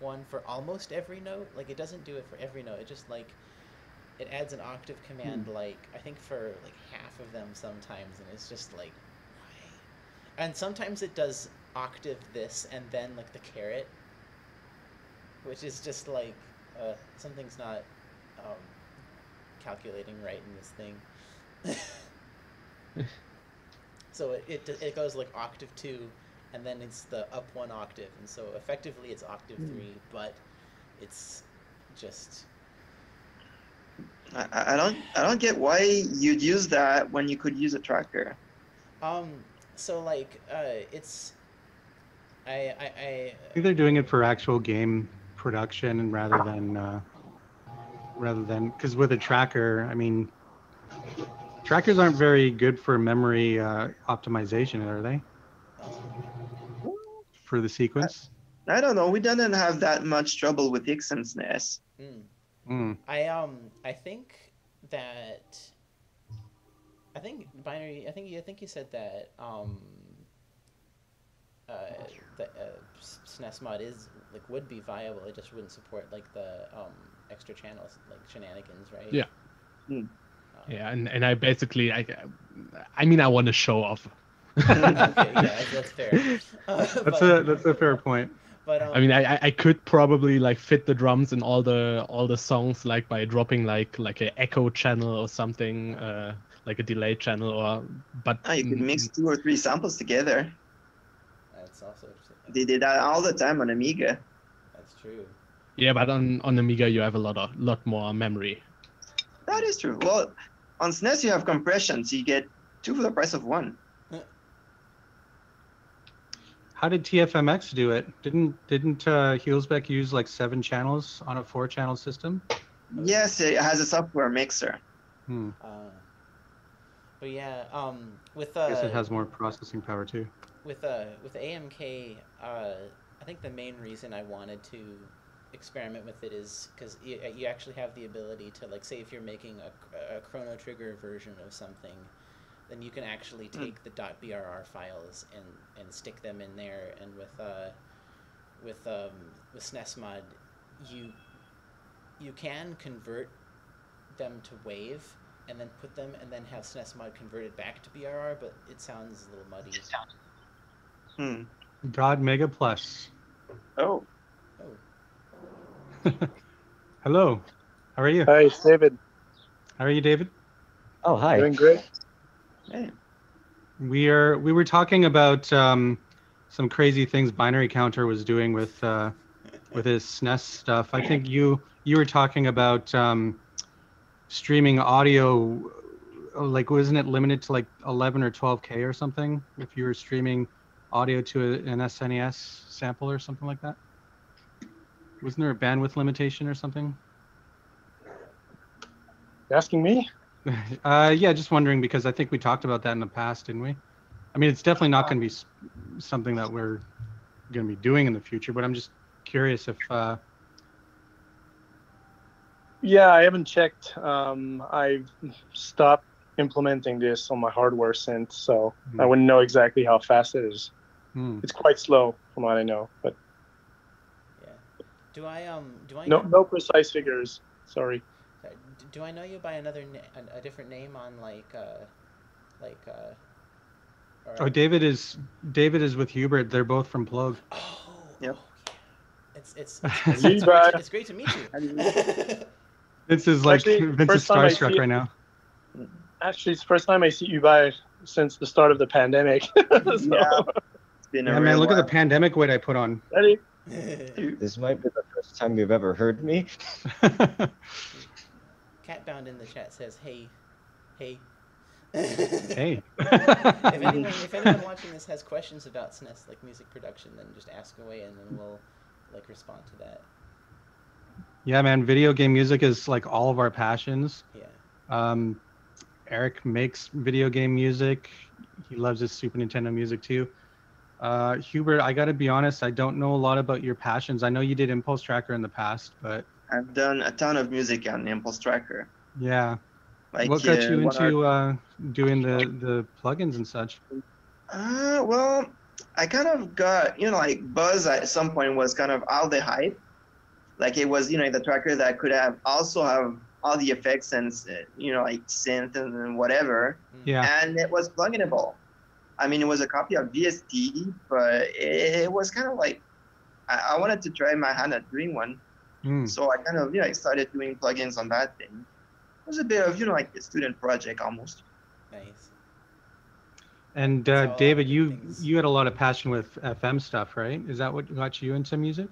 one for almost every note. Like it doesn't do it for every note. It just like it adds an octave command like I think for like half of them sometimes, and it's just like why? And sometimes it does octave this and then like the caret, which is just like something's not calculating right in this thing. So it goes like octave 2, and then it's the up 1 octave, and so effectively it's octave 3, but it's just I don't get why you'd use that when you could use a tracker. so like it's I think they're doing it for actual game production and rather than because with a tracker, I mean, trackers aren't very good for memory optimization, are they? For the sequence? I don't know. We didn't have that much trouble with X and SNES. I think that binary. I think you said that the SNES mod is like would be viable. It just wouldn't support like the extra channels like shenanigans, right? Yeah. Yeah, and I basically I mean I want to show off. Okay, yeah, that's fair. That's a fair point. But I mean I could probably like fit the drums in all the songs like by dropping like a echo channel or something, like a delay channel, or but You could mix 2 or 3 samples together. that's also They did that all the time on Amiga. that's true. yeah, but on Amiga you have a lot more memory. That is true. Well, on SNES you have compression, so you get 2 for the price of 1. How did TFMX do it? Didn't Hulsbeck use like 7 channels on a 4-channel system? Yes, it has a software mixer. But yeah, with I guess it has more processing power too. with AMK, I think the main reason I wanted to experiment with it is because you actually have the ability to, like, say if you're making a Chrono Trigger version of something, then you can actually take the .brr files and stick them in there. And with SNES mod, you can convert them to WAV and then put them and then have SNES mod converted back to BRR, but it sounds a little muddy. God Mega Plus. Oh. Hello. How are you? Hi, it's David. How are you, David? Oh, hi. Doing great. Hey. We were talking about some crazy things Binary Counter was doing with his SNES stuff. I think you were talking about streaming audio, like wasn't it limited to like 11 or 12K or something if you were streaming audio to an SNES sample or something like that? Wasn't there a bandwidth limitation or something? You asking me? Yeah, just wondering because I think we talked about that in the past, didn't we? I mean, it's definitely not going to be something that we're going to be doing in the future, but I'm just curious if... Yeah, I haven't checked. I've stopped implementing this on my hardware since, so I wouldn't know exactly how fast it is. It's quite slow from what I know, but Do I no precise figures. Sorry. Do I know you by a different name on Oh, David is with Hubert. They're both from Plogue. Oh. Yep. It's great to meet you. This is like Actually, Vince's starstruck right now. Actually, it's the first time I see Hubert since the start of the pandemic. So, Yeah. It's been a Yeah, man, real look at while. the pandemic weight I put on. ready? This might be the first time you've ever heard me. Catbound in the chat says, "Hey." Hey. If anyone watching this has questions about SNES, like music production, then just ask away, and then we'll like respond to that. Yeah, man, video game music is like all of our passions. Yeah. Eric makes video game music. He loves his Super Nintendo music too. Hubert, I got to be honest, I don't know a lot about your passions. I know you did Impulse Tracker in the past, but I've done a ton of music on Impulse Tracker. yeah. Like What got you one into doing the plugins and such? Well, I kind of got, like Buzz at some point was kind of all the hype. Like it was, the tracker that could also have all the effects and, like synth and whatever. Yeah. And it was pluginable. I mean, it was a copy of VST, but it was kind of like, I wanted to try my hand at doing one. So I kind of, I started doing plugins on that thing. It was a bit of, like a student project almost. Nice. And David, you had a lot of passion with FM stuff, right? Is that what got you into music?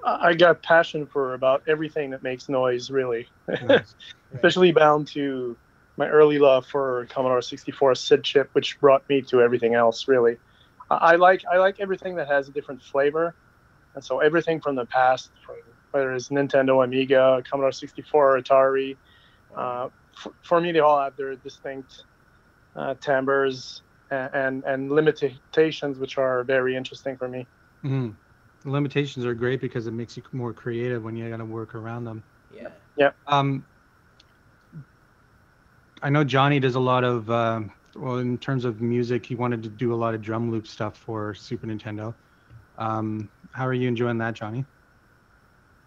I got passion for about everything that makes noise, really. Nice. Especially bound to my early love for Commodore 64 SID chip, which brought me to everything else, really. I like everything that has a different flavor. And so everything from the past, whether it's Nintendo, Amiga, Commodore 64, Atari, for me, they all have their distinct timbres and limitations, which are very interesting for me. Mm-hmm. Limitations are great because it makes you more creative when you got to work around them. Yeah. Yeah. I know Johnny does a lot of, well, in terms of music, he wanted to do a lot of drum loop stuff for Super Nintendo. How are you enjoying that, Johnny?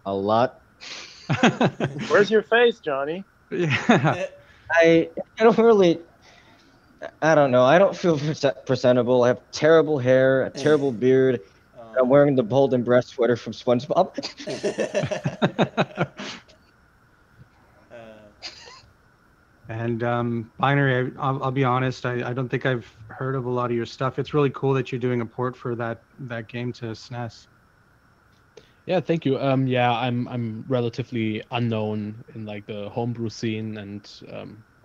A lot. Where's your face, Johnny? Yeah. I don't really. I don't know. I don't feel presentable. I have terrible hair, a terrible beard. I'm wearing the Bold and Breast sweater from SpongeBob. And Binary, I'll be honest, I don't think I've heard of a lot of your stuff. It's really cool that you're doing a port for that game to SNES. Yeah, thank you. Yeah, I'm relatively unknown in like the homebrew scene, and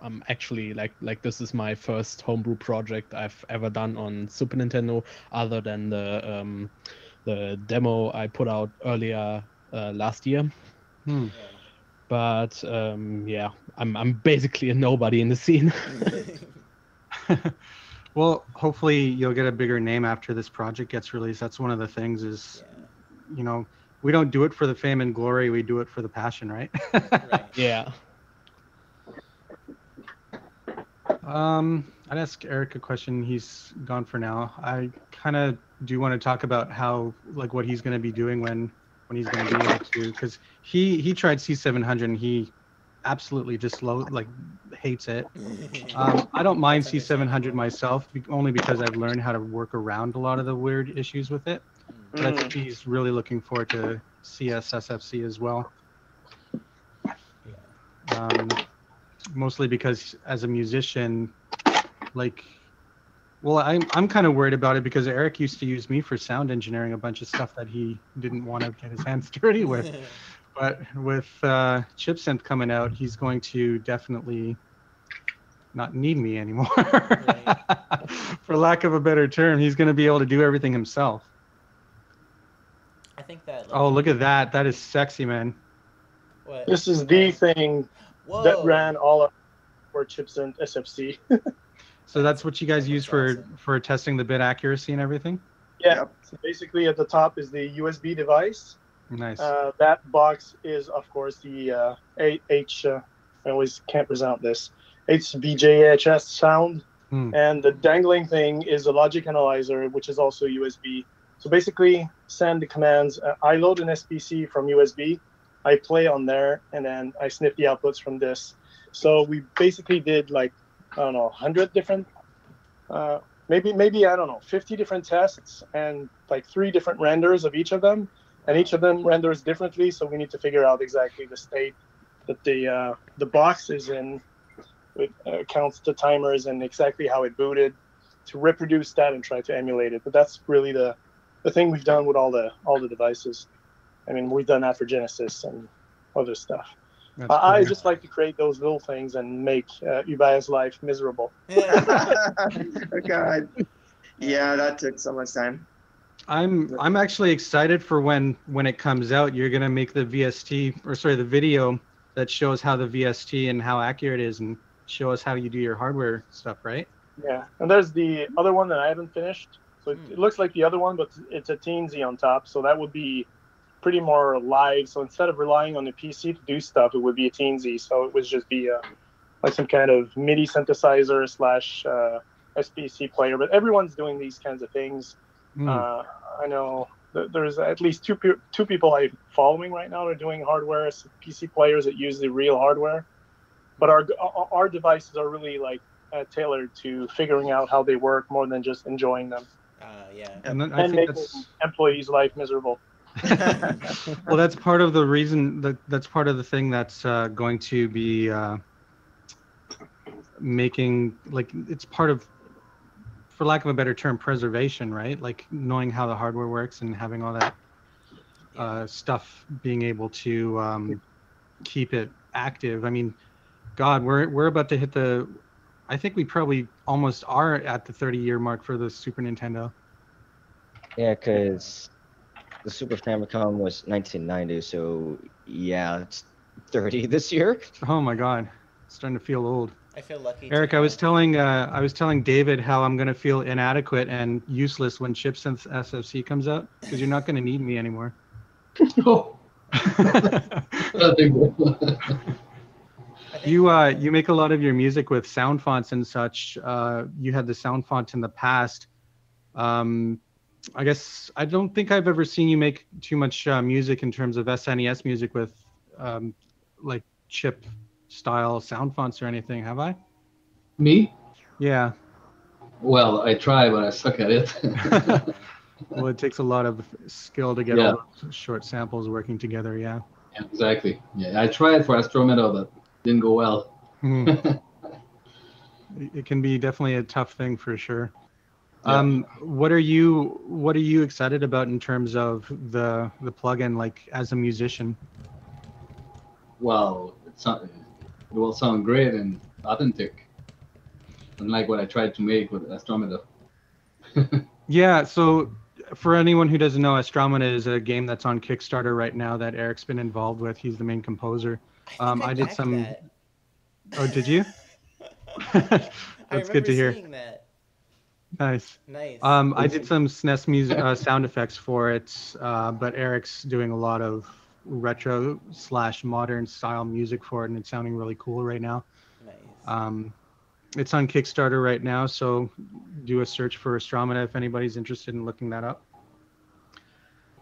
I'm actually like this is my first homebrew project I've ever done on Super Nintendo, other than the demo I put out earlier last year. But yeah, I'm basically a nobody in the scene. Well, hopefully you'll get a bigger name after this project gets released. That's one of the things is, we don't do it for the fame and glory. We do it for the passion, right? Right. Yeah. I'd ask Eric a question. He's gone for now. I kind of do want to talk about how, like, what he's going to be doing when he's going to be able to, because he tried C700 and he absolutely just hates it. I don't mind C700 myself, only because I've learned how to work around a lot of the weird issues with it. But I think he's really looking forward to tssfc as well. Mostly because as a musician, I'm kind of worried about it because Eric used to use me for sound engineering a bunch of stuff that he didn't want to get his hands dirty with. But with ChipSynth coming out, he's going to definitely not need me anymore. Right. For lack of a better term, he's going to be able to do everything himself. I think that. Oh, look at that. That is sexy, man. What? This is the thing Whoa. that ran all of our ChipSynth SFC. So that's what you guys use awesome. for testing the bit accuracy and everything? Yeah. So basically, at the top is the USB device. Nice. That box is, of course, the I always can't pronounce this, HVJHS sound. And the dangling thing is a logic analyzer, which is also USB. So basically, send the commands. I load an SPC from USB. I play on there, and then I sniff the outputs from this. So we basically did 100 different, maybe 50 different tests, and 3 different renders of each of them. And each of them renders differently, so we need to figure out exactly the state that the box is in. It counts the timers and exactly how it booted to reproduce that and try to emulate it. But that's really the thing we've done with all the devices. I mean, we've done that for Genesis and other stuff. I just like to create those little things and make Hubert's life miserable. Oh, God. Yeah, that took so much time. I'm actually excited for when it comes out. You're gonna make the VST, or sorry, the video that shows how the VST and how accurate it is, and show us how you do your hardware stuff, right? Yeah, and there's the other one that I haven't finished. So it looks like the other one, but it's a teensy on top. So that would be pretty more live. So instead of relying on the PC to do stuff, it would be a teensy. So it would just be like some kind of MIDI synthesizer slash SPC player. But everyone's doing these kinds of things. I know there's at least two people I'm following right now that are doing hardware PC players that use the real hardware. But our devices are really like tailored to figuring out how they work more than just enjoying them. Yeah. And then I And think making that's employees' life miserable. well, that's part of the reason that's part of the thing that's going to be making, like, it's part of, for lack of a better term, preservation, right? Like knowing how the hardware works and having all that stuff being able to keep it active. I mean, God, we're about to hit the, I think we probably almost are at the 30-year mark for the Super Nintendo. Yeah, because the Super Famicom was 1990, so yeah, it's 30 this year. Oh my God, it's starting to feel old. I feel lucky. Eric, I was telling David how I'm gonna feel inadequate and useless when Chipsynth SFC comes out, because you're not gonna need me anymore. Oh. You make a lot of your music with sound fonts and such. You had the sound font in the past. I guess I don't think I've ever seen you make too much music in terms of SNES music with like chip style sound fonts or anything, have I? Me? Yeah. Well, I try, but I suck at it. Well, it takes a lot of skill to get all those short samples working together. Yeah. Yeah, exactly. Yeah, I tried for Astromeda, but didn't go well. It can be definitely a tough thing for sure. Yeah. What are you excited about in terms of the plugin, like as a musician? Well, it will sound great and authentic, unlike what I tried to make with Astromeda. Yeah, so for anyone who doesn't know, Astromeda is a game that's on Kickstarter right now that Eric's been involved with. He's the main composer. I did some. That. Oh, did you? That's good to hear. Seeing that. Nice. Nice. I did some SNES music sound effects for it, but Eric's doing a lot of retro / modern style music for it, and it's sounding really cool right now. Nice. It's on Kickstarter right now, so do a search for Astromeda if anybody's interested in looking that up.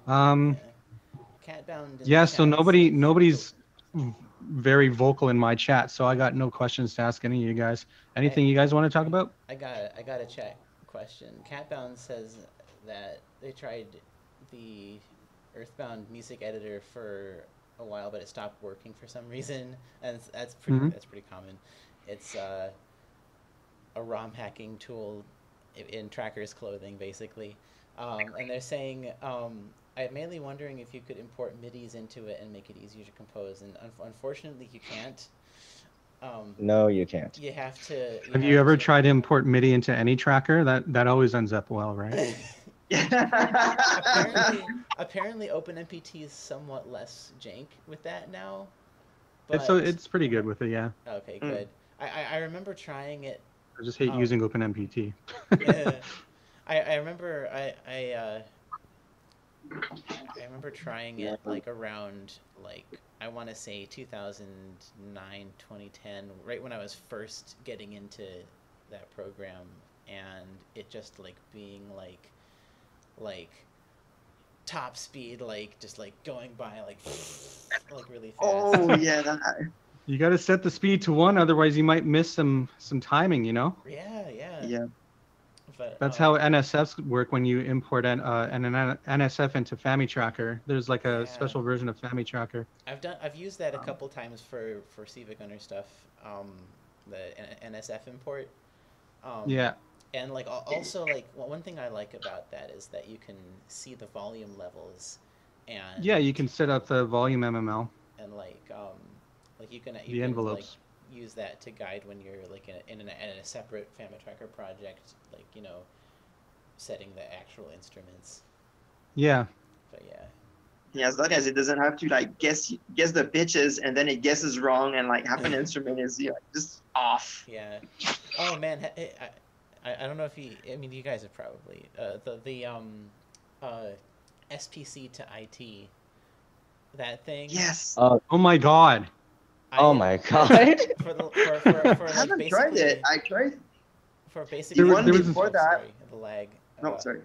Catbound. Yeah, so nobody's very vocal in my chat, so I got no questions to ask any of you guys. Anything you guys want to talk about? I got a chat question. Catbound says that they tried the Earthbound music editor for a while, but it stopped working for some reason, and that's pretty common. It's a ROM hacking tool in Tracker's clothing, basically, and they're saying I'm mainly wondering if you could import MIDIs into it and make it easier to compose, and unfortunately you can't. No, you can't. You have to. Have you ever tried to import MIDI into any tracker? That always ends up well, right? apparently OpenMPT is somewhat less jank with that now. But it's pretty good with it, yeah. Okay, good. I remember trying it. I just hate using OpenMPT. I remember I remember trying it like around I want to say 2009, 2010, right when I was first getting into that program, and it just being like top speed, just going by like really fast. Oh yeah, that. You got to set the speed to 1, otherwise you might miss some timing, you know? Yeah. But, that's how NSFs work when you import an NSF into FamiTracker. There's like a special version of FamiTracker. I've used that a couple times for Civic Gunner stuff, the NSF import. Yeah. And also one thing I like about that is that you can see the volume levels, and you can set up the volume MML. And you can envelopes. Use that to guide when you're in a separate FamiTracker project, setting the actual instruments. Yeah. But yeah. Yeah, as long as it doesn't have to like guess the pitches and then it guesses wrong and like half an instrument is just off. Yeah. Oh man, I don't know if I mean you guys have probably SPC to IT, that thing. Yes. Oh my God. Oh my God. For I haven't like tried basically it. I tried for basically the one there was before that. Sorry, the lag. No, sorry.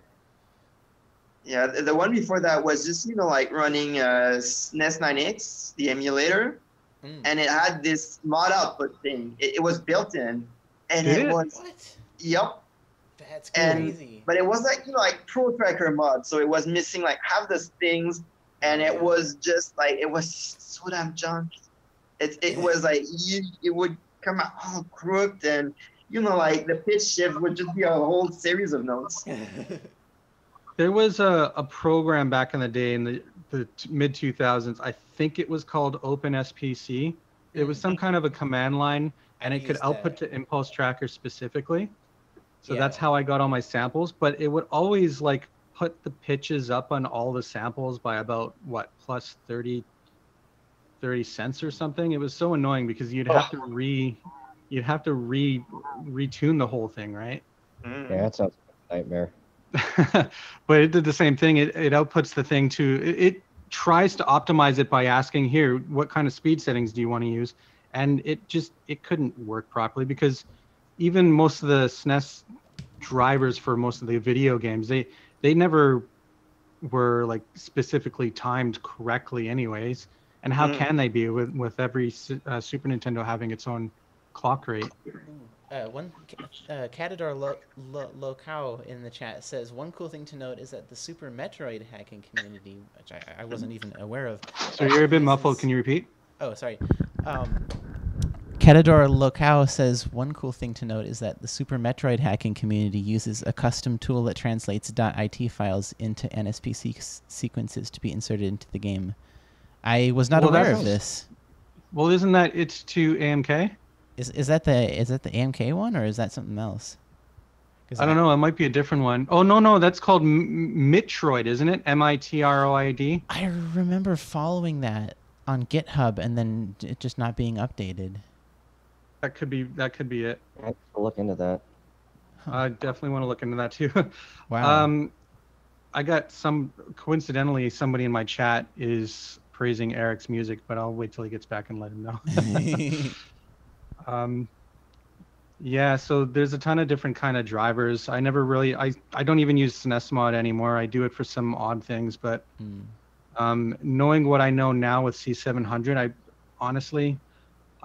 Yeah, the one before that was just like running SNES 9X, the emulator, and it had this mod output thing. It was built in, and Did it it? was What? Yep. That's And crazy. but it was like like Pro Tracker mod, so it was missing like half the things, and it was just like it was so damn junk. It was like it would come out all crooked, and like the pitch shift would just be a whole series of notes. There was a program back in the day in the mid 2000s. I think it was called OpenSPC. It was some kind of a command line, and it could output to Impulse Tracker specifically. So that's how I got all my samples. But it would always like put the pitches up on all the samples by about what plus 30 cents or something. It was so annoying because you'd have to retune the whole thing, right? Yeah, that sounds like a nightmare. But it did the same thing. It outputs the thing to it tries to optimize it by asking, here, what kind of speed settings do you want to use? And it couldn't work properly because even most of the SNES drivers for most of the video games, they never were like specifically timed correctly anyways. And how can they be with every Super Nintendo having its own clock rate? Catador Locao in the chat says one cool thing to note is that the Super Metroid hacking community, which I wasn't even aware of. So you're a bit muffled. Can you repeat? Oh, sorry. Catador Locao says one cool thing to note is that the Super Metroid hacking community uses a custom tool that translates .it files into NSP sequences to be inserted into the game. I was not aware of this. Well, isn't that it's to AMK? Is that the AMK one, or is that something else? I don't know. It might be a different one. Oh no, that's called Mitroid, isn't it? Mitroid. I remember following that on GitHub and then it just not being updated. That could be it. I have to look into that. I definitely want to look into that too. Wow. I got coincidentally somebody in my chat is praising Eric's music, but I'll wait till he gets back and let him know. Yeah, so there's a ton of different kind of drivers. I never really, I don't even use SNES mod anymore. I do it for some odd things, but knowing what I know now with C700,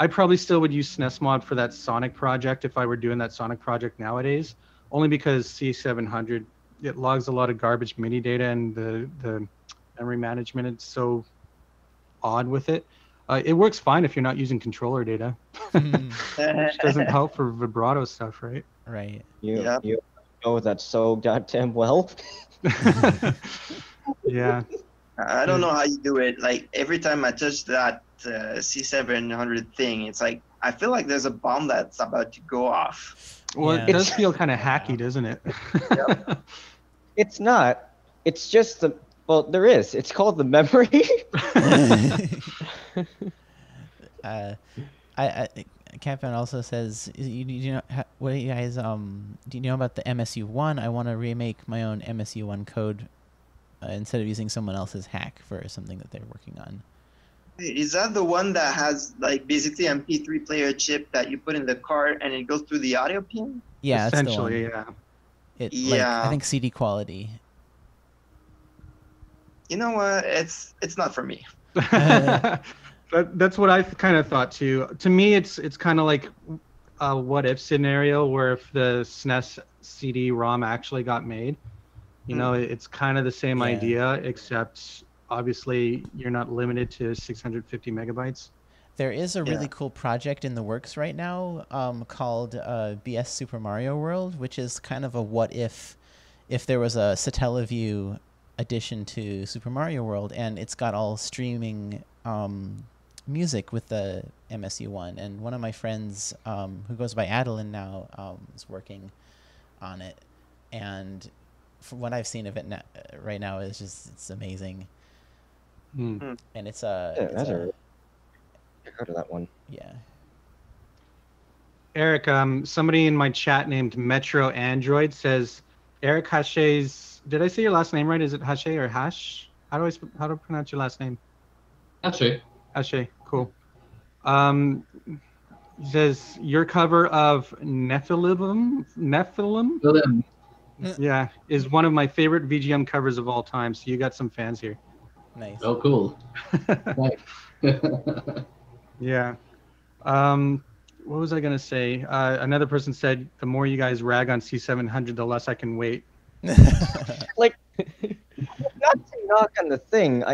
I probably still would use SNES mod for that Sonic project if I were doing that Sonic project nowadays, only because C700, it logs a lot of garbage MIDI data, and the memory management, it's so odd with it. It works fine if you're not using controller data, which doesn't help for vibrato stuff, right? Right. You know that so goddamn well. Yeah. I don't know how you do it. Like every time I touch that C700 thing, it's like I feel like there's a bomb that's about to go off. Well, it does feel kind of hacky, doesn't it? Yep. It's not. It's just there is. It's called the memory. Captain also says, you know, what do you guys do you know about the MSU1? I want to remake my own MSU1 code instead of using someone else's hack for something that they're working on. Is that the one that has like basically MP3 player chip that you put in the cart and it goes through the audio pin? Yeah, essentially, that's the one. yeah. Like, I think CD quality. You know what? It's not for me. But that's what I kind of thought too. To me, it's kind of like a what if scenario where if the SNES CD-ROM actually got made, you know, it's kind of the same idea, except obviously you're not limited to 650 megabytes. There is a really cool project in the works right now called BS Super Mario World, which is kind of a what if there was a Satellaview addition to Super Mario World, and it's got all streaming music with the MSU1. And one of my friends who goes by Adeline now is working on it, and from what I've seen of it right now, it's amazing. Hmm. And it's Yeah, it's I've heard of that one. yeah. Eric, somebody in my chat named Metro Android says Eric Hache's. Did I say your last name right? Is it Hache or Hash? How do I pronounce your last name? Actually, Hache. Cool. He says your cover of Nephilim, so then, yeah, is one of my favorite VGM covers of all time. So you got some fans here. Nice. oh, cool. Nice. Yeah. What was I gonna say? Another person said the more you guys rag on C700, the less I can wait. Like, not to knock on the thing.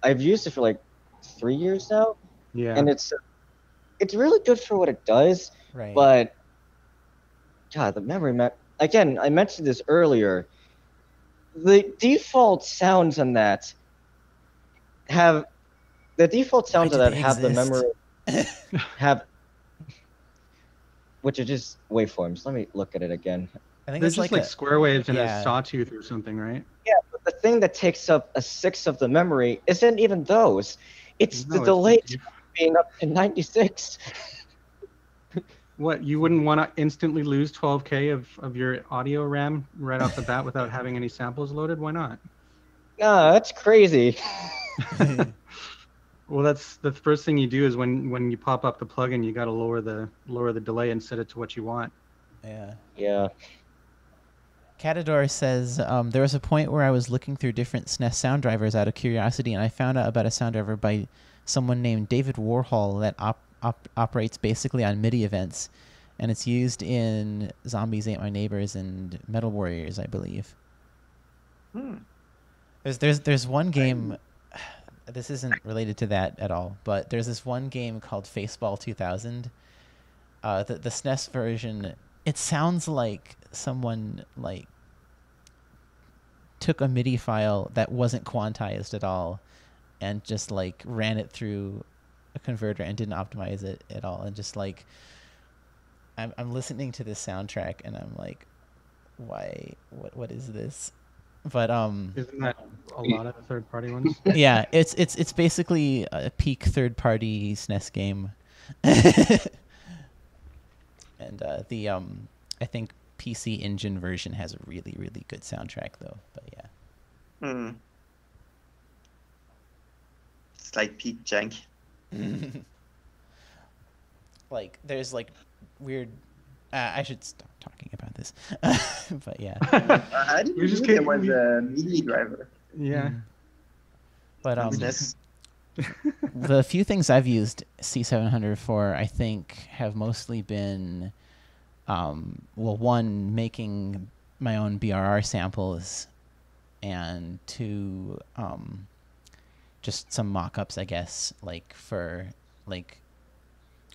I've used it for like 3 years now, Yeah. and it's really good for what it does. Right. But God, the memory again, I mentioned this earlier. The default sounds on that have the memory which are just waveforms. Let me look at it again. I think There's it's just like a, square waves and yeah. a sawtooth or something, right? Yeah, but the thing that takes up a sixth of the memory isn't even those. It's the No, delay the- being up to 96. What, you wouldn't want to instantly lose 12K of your audio RAM right off the bat without having any samples loaded? Why not? Nah, that's crazy. Well, that's the first thing you do is when you pop up the plugin, you got to lower the delay and set it to what you want. Yeah. Yeah. Catador says, there was a point where I was looking through different SNES sound drivers out of curiosity, and I found out about a sound driver by someone named David Warhol that operates basically on MIDI events, and it's used in Zombies Ate My Neighbors and Metal Warriors, I believe. There's one game, this isn't related to that at all, but there's this one game called Faceball 2000. The SNES version, it sounds like someone like took a MIDI file that wasn't quantized at all and just like ran it through a converter and didn't optimize it at all, and just like I'm listening to this soundtrack and I'm like, why, what is this? But Isn't that a lot of third-party ones? yeah, it's basically a peak third-party SNES game. And I think PC Engine version has a really, really good soundtrack though. But yeah. It's like peak jank. Like there's like weird. I should stop talking about this. But yeah. I didn't We just know there can't- was we- a MIDI driver. Yeah. But SNES. the few things I've used C700 for, I think, have mostly been, one, making my own BRR samples, and two, just some mock-ups, I guess, like for like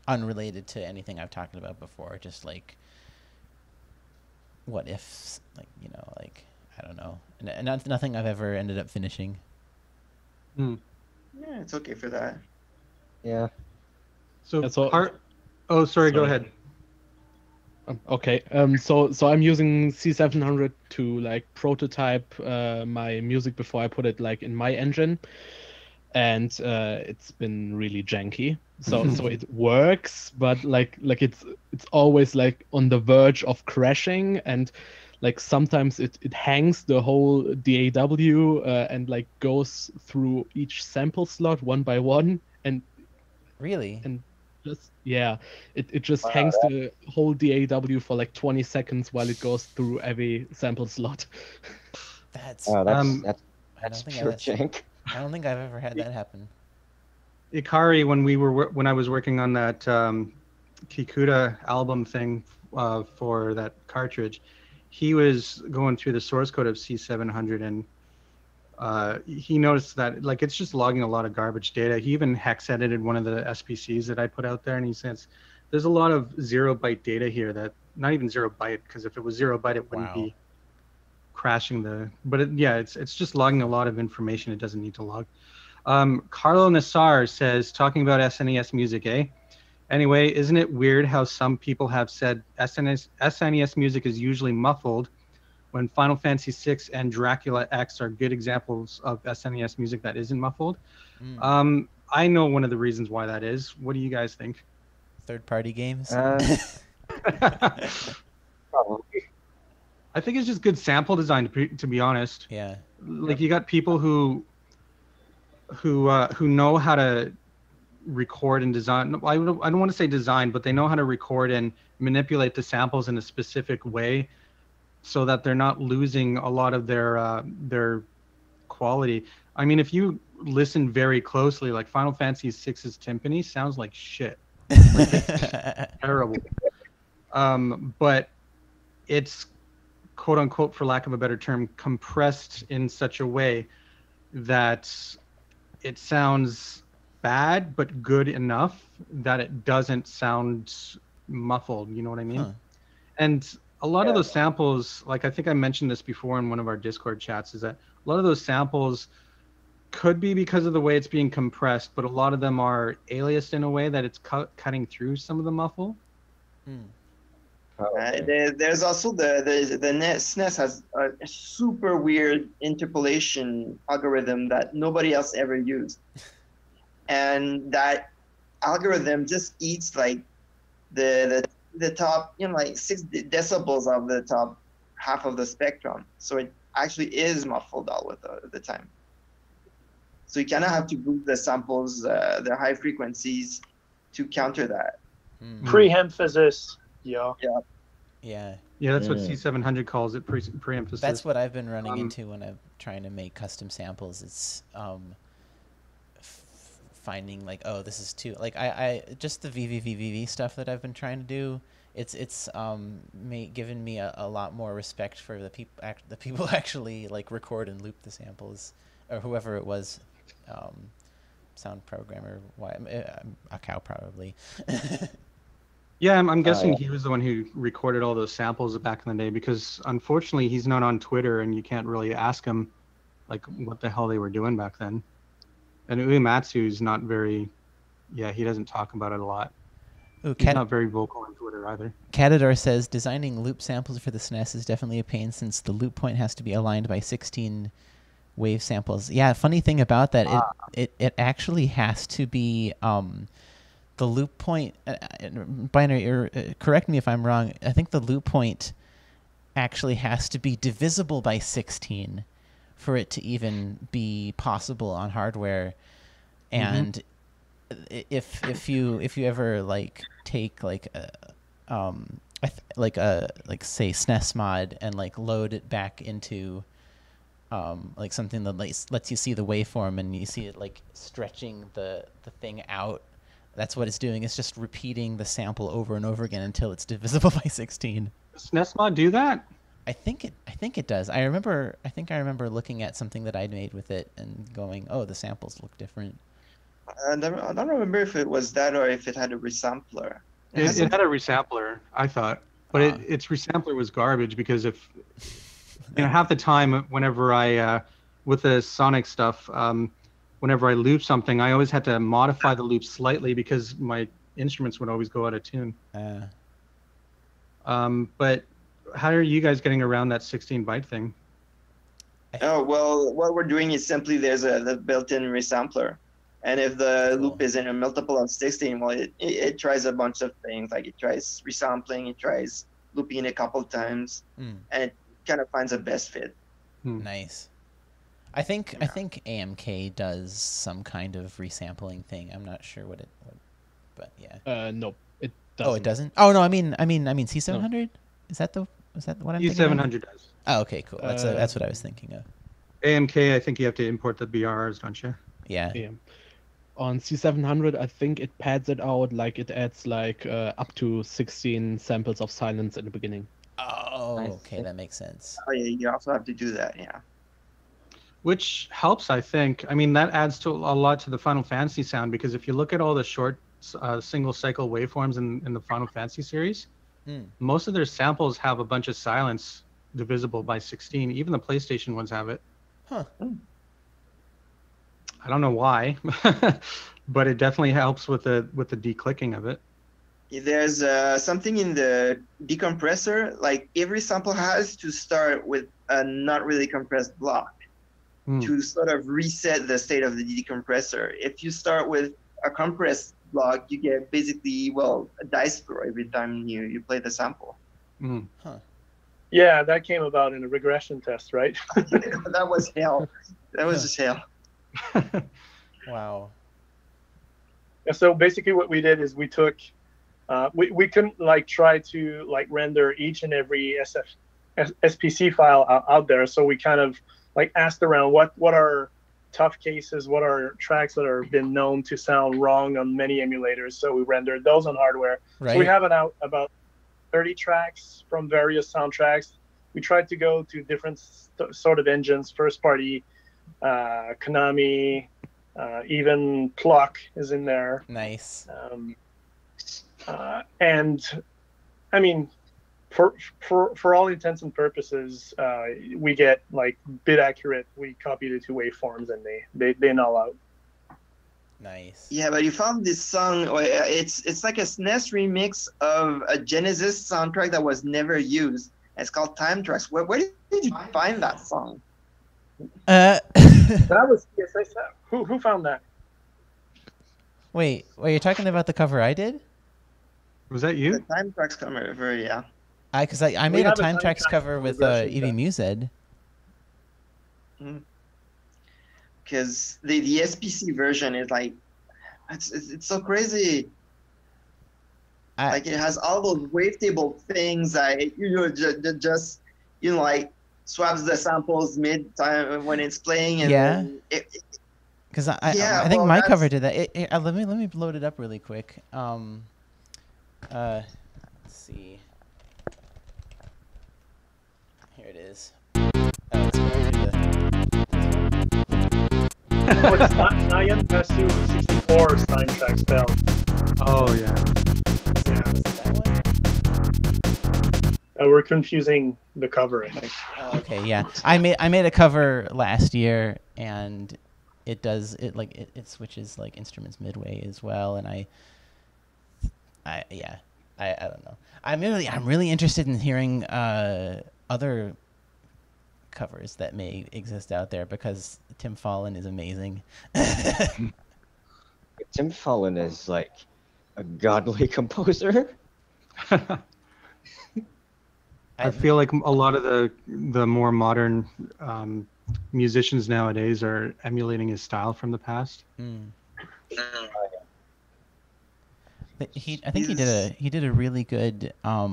unrelated to anything I've talked about before, just like what ifs, like, you know, like I don't know, and nothing I've ever ended up finishing. Hmm. Yeah, it's okay for that. Yeah. So That's all- Oh, sorry. Go Sorry. ahead. Okay. So I'm using C700 to like prototype my music before I put it like in my engine, and it's been really janky. So it works, but like it's always like on the verge of crashing, and like sometimes it hangs the whole DAW and like goes through each sample slot one by one, and Really? just it just hangs the whole DAW for like 20 seconds while it goes through every sample slot. That's Oh, that's I that's don't think pure that's- jank. I don't think I've ever had that happen. Ikari, when I was working on that Kikuta album thing for that cartridge, he was going through the source code of C700, and he noticed that like it's just logging a lot of garbage data. He even hex edited one of the SPCs that I put out there, and he says there's a lot of 0-byte data here that not even 0-byte, because if it was 0-byte it wouldn't be crashing it's just logging a lot of information it doesn't need to log. Carlo Nassar says, talking about SNES music, eh? Anyway, isn't it weird how some people have said SNES music is usually muffled, when Final Fantasy VI and Dracula X are good examples of SNES music that isn't muffled. I know one of the reasons why that is. What do you guys think? Third-party games. Probably. I think it's just good sample design, to be honest. Yeah. Like you got people who know how to record and design. I don't want to say design, but they know how to record and manipulate the samples in a specific way, so that they're not losing a lot of their quality. I mean, if you listen very closely, like Final Fantasy VI's timpani sounds like shit. Like, it's terrible. But it's quote unquote, for lack of a better term, compressed in such a way that it sounds bad but good enough that it doesn't sound muffled. You know what I mean? Huh. And a lot of those samples, like I think I mentioned this before in one of our Discord chats, is that a lot of those samples could be because of the way it's being compressed, but a lot of them are aliased in a way that it's cutting through some of the muffle. There's also the SNES has a super weird interpolation algorithm that nobody else ever used, and that algorithm just eats like the top, like 6 decibels of the top half of the spectrum. So it actually is muffled all with the time. So you kind of have to boost the samples, the high frequencies, to counter that. Pre-emphasis. Yeah. Yeah. Yeah, that's what C700 calls it, pre-emphasis. That's what I've been running into when I'm trying to make custom samples. It's finding like, oh, this is too, like I just the VVVVV stuff that I've been trying to do. It's given me a lot more respect for the people actually like record and loop the samples, or whoever it was, sound programmer. A cow probably. Yeah, I'm guessing he was the one who recorded all those samples back in the day, because unfortunately he's not on Twitter and you can't really ask him like what the hell they were doing back then. And Matthew's not very, he doesn't talk about it a lot. Ooh, he's not very vocal on Twitter either. Catador says, designing loop samples for the SNES is definitely a pain since the loop point has to be aligned by 16 wave samples. Yeah, funny thing about that, it actually has to be... the loop point, binary, correct me if I'm wrong, I think the loop point actually has to be divisible by 16 for it to even be possible on hardware. And if you ever like take like like say SNES mod and like load it back into like something that lets you see the waveform and you see it like stretching the thing out, that's what it's doing. It's just repeating the sample over and over again until it's divisible by 16. Does SNES mod do that? I think it does. I think I remember looking at something that I'd made with it and going, "Oh, the samples look different." I don't remember if it was that or if it had a resampler. It had a resampler, I thought, but its resampler was garbage, because if half the time whenever I with the Sonic stuff, whenever I loop something, I always had to modify the loop slightly because my instruments would always go out of tune. But how are you guys getting around that 16-byte thing? Oh, well, what we're doing is simply there's the built-in resampler. And if the loop is in a multiple of 16, well, it tries a bunch of things. Like it tries resampling, it tries looping a couple times, and it kind of finds a best fit. Nice. I think AMK does some kind of resampling thing. I'm not sure what but yeah. Nope, it doesn't. Oh, it doesn't. Oh no, I mean C700. No. Is that what I'm thinking? C700 does. Oh, okay, cool. That's what I was thinking of. AMK, I think you have to import the BRs, don't you? Yeah. On C700, I think it pads it out, like it adds like up to 16 samples of silence in the beginning. Oh, okay, that makes sense. Oh yeah, you also have to do that, yeah. Which helps, I think. I mean, that adds to a lot to the Final Fantasy sound, because if you look at all the short single cycle waveforms in the Final Fantasy series, most of their samples have a bunch of silence divisible by 16. Even the PlayStation ones have it. Huh. I don't know why, but it definitely helps with the declicking of it. there's something in the decompressor. Like every sample has to start with a not really compressed block to sort of reset the state of the decompressor. If you start with a compressed block, you get basically, well, a dice throw every time you play the sample. Huh. Yeah, that came about in a regression test, right? That was hell. That was just hell. Wow. And so basically what we did is we took, we couldn't like try to like render each and every SPC file out there. So we kind of like asked around what are tough cases, what are tracks that are been known to sound wrong on many emulators. So we rendered those on hardware. Right. So we have about 30 tracks from various soundtracks. We tried to go to different sort of engines, first party, Konami, even Plogue is in there. Nice. And I mean, for all intents and purposes, we get like bit accurate. We copied it to waveforms, and they null out. Nice. Yeah, but you found this song. It's like a SNES remix of a Genesis soundtrack that was never used. It's called Time Tracks. Where did you find that song? That was tssf. Who found that? Wait, you're talking about the cover I did? Was that you? The Time Tracks cover, yeah. Because I made a Time Tracks cover with Evie Mused. Because the SPC version is like, it's so crazy. Like it has all those wavetable things that just like swaps the samples mid time when it's playing. And because I think my cover did that. Let me load it up really quick. Let's see. Here it is. It's going to It's not Nyan Mathew 64's Time Tracks spell. Oh yeah. We're confusing the cover, I think. Oh, okay, yeah. I made a cover last year, and it switches like instruments midway as well, and I don't know. I'm really interested in hearing other covers that may exist out there because Tim Fallon is amazing. Tim Fallon is like a godly composer. I feel like a lot of the more modern musicians nowadays are emulating his style from the past. But I think he did a really good I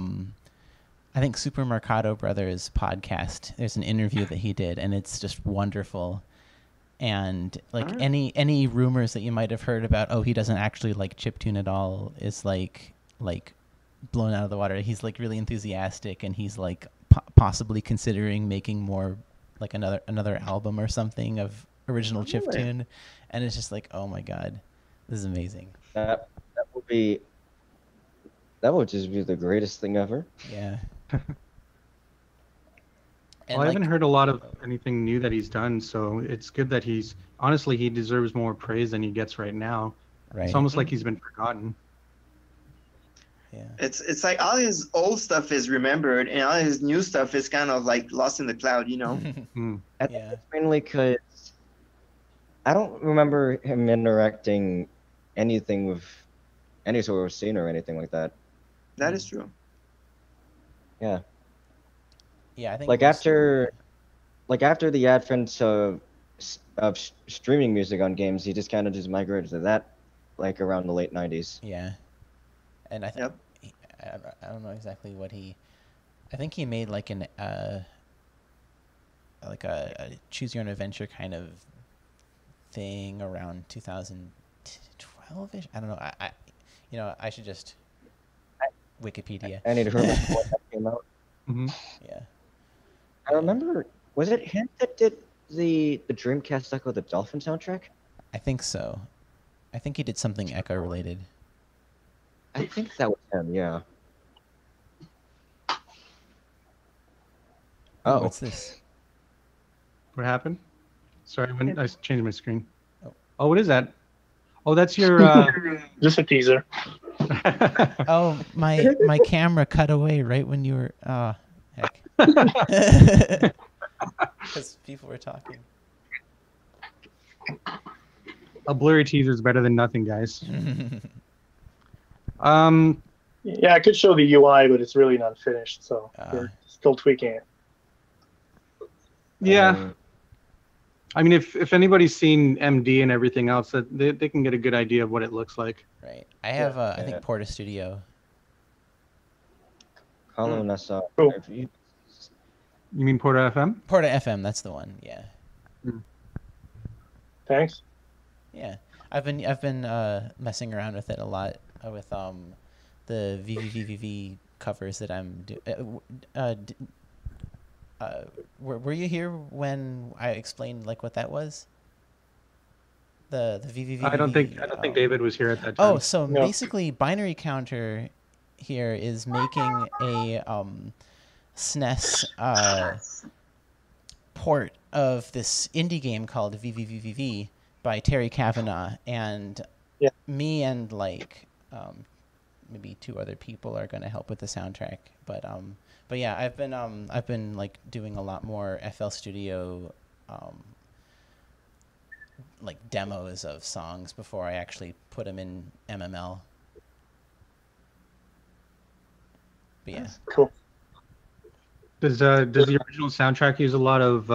think Super Mercado Brothers podcast. There's an interview that he did, and it's just wonderful. And like any rumors that you might have heard about, he doesn't actually like chiptune at all, is like blown out of the water. He's like really enthusiastic, and he's like possibly considering making more like another album or something of original chiptune. And it's just like, oh my god, this is amazing. That would just be the greatest thing ever. Yeah. Well, I haven't heard a lot of anything new that he's done, so it's good that he deserves more praise than he gets right now. Right. It's almost like he's been forgotten. Yeah. It's like all his old stuff is remembered, and all his new stuff is kind of like lost in the cloud, you know? I think it's mainly because I don't remember him interacting anything with any sort of scene or anything like that. That is true. Yeah. Yeah, I think like after the advent of streaming music on games, he just kind of just migrated to that, like around the late 90s. Yeah. And I think I don't know exactly what I think he made like a choose your own adventure kind of thing around 2012ish. I don't know. I should just Wikipedia. I need to remember when that came out. Yeah. I remember, was it him that did the Dreamcast Echo the Dolphin soundtrack? I think so. I think he did something Echo related. I think that was him, yeah. Oh. What's this? What happened? Sorry, when I changed my screen. Oh. Oh, what is that? Oh, that's your... Just a teaser. Oh, my camera cut away right when you were. Oh, heck. Because people were talking. A blurry teaser is better than nothing, guys. Yeah, I could show the UI, but it's really not finished, so we're still tweaking it. Yeah. I mean, if anybody's seen MD and everything else, that they can get a good idea of what it looks like. Right. I have, I think, Porta Studio. Hello, Nasa. Cool. You mean Porta FM? Porta FM, that's the one. Yeah. Thanks. Yeah, I've been messing around with it a lot with the VVVVV covers that I'm doing. Were you here when I explained like what that was? The VVVVV. I don't think David was here at that time. Oh, so basically, Binary Counter here is making a SNES port of this indie game called VVVVV by Terry Kavanagh, and me and like maybe 2 other people are going to help with the soundtrack. But yeah, I've been like doing a lot more FL Studio like demos of songs before I actually put them in MML. But yeah, cool. Does the original soundtrack use a lot of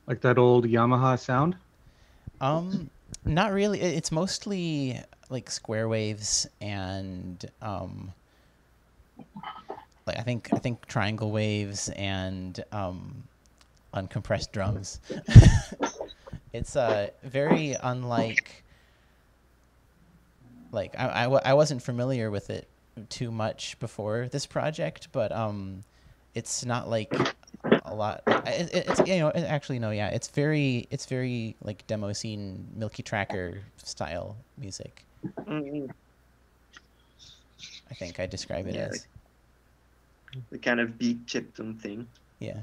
like that old Yamaha sound? Not really. It's mostly like square waves and like I think triangle waves and uncompressed drums. It's very unlike. Like I wasn't familiar with it too much before this project, but it's not like a lot. It's actually no, yeah, it's very like demo scene Milky Tracker style music. Mm-hmm. I think I describe it as the kind of beat chiptune thing. Yeah.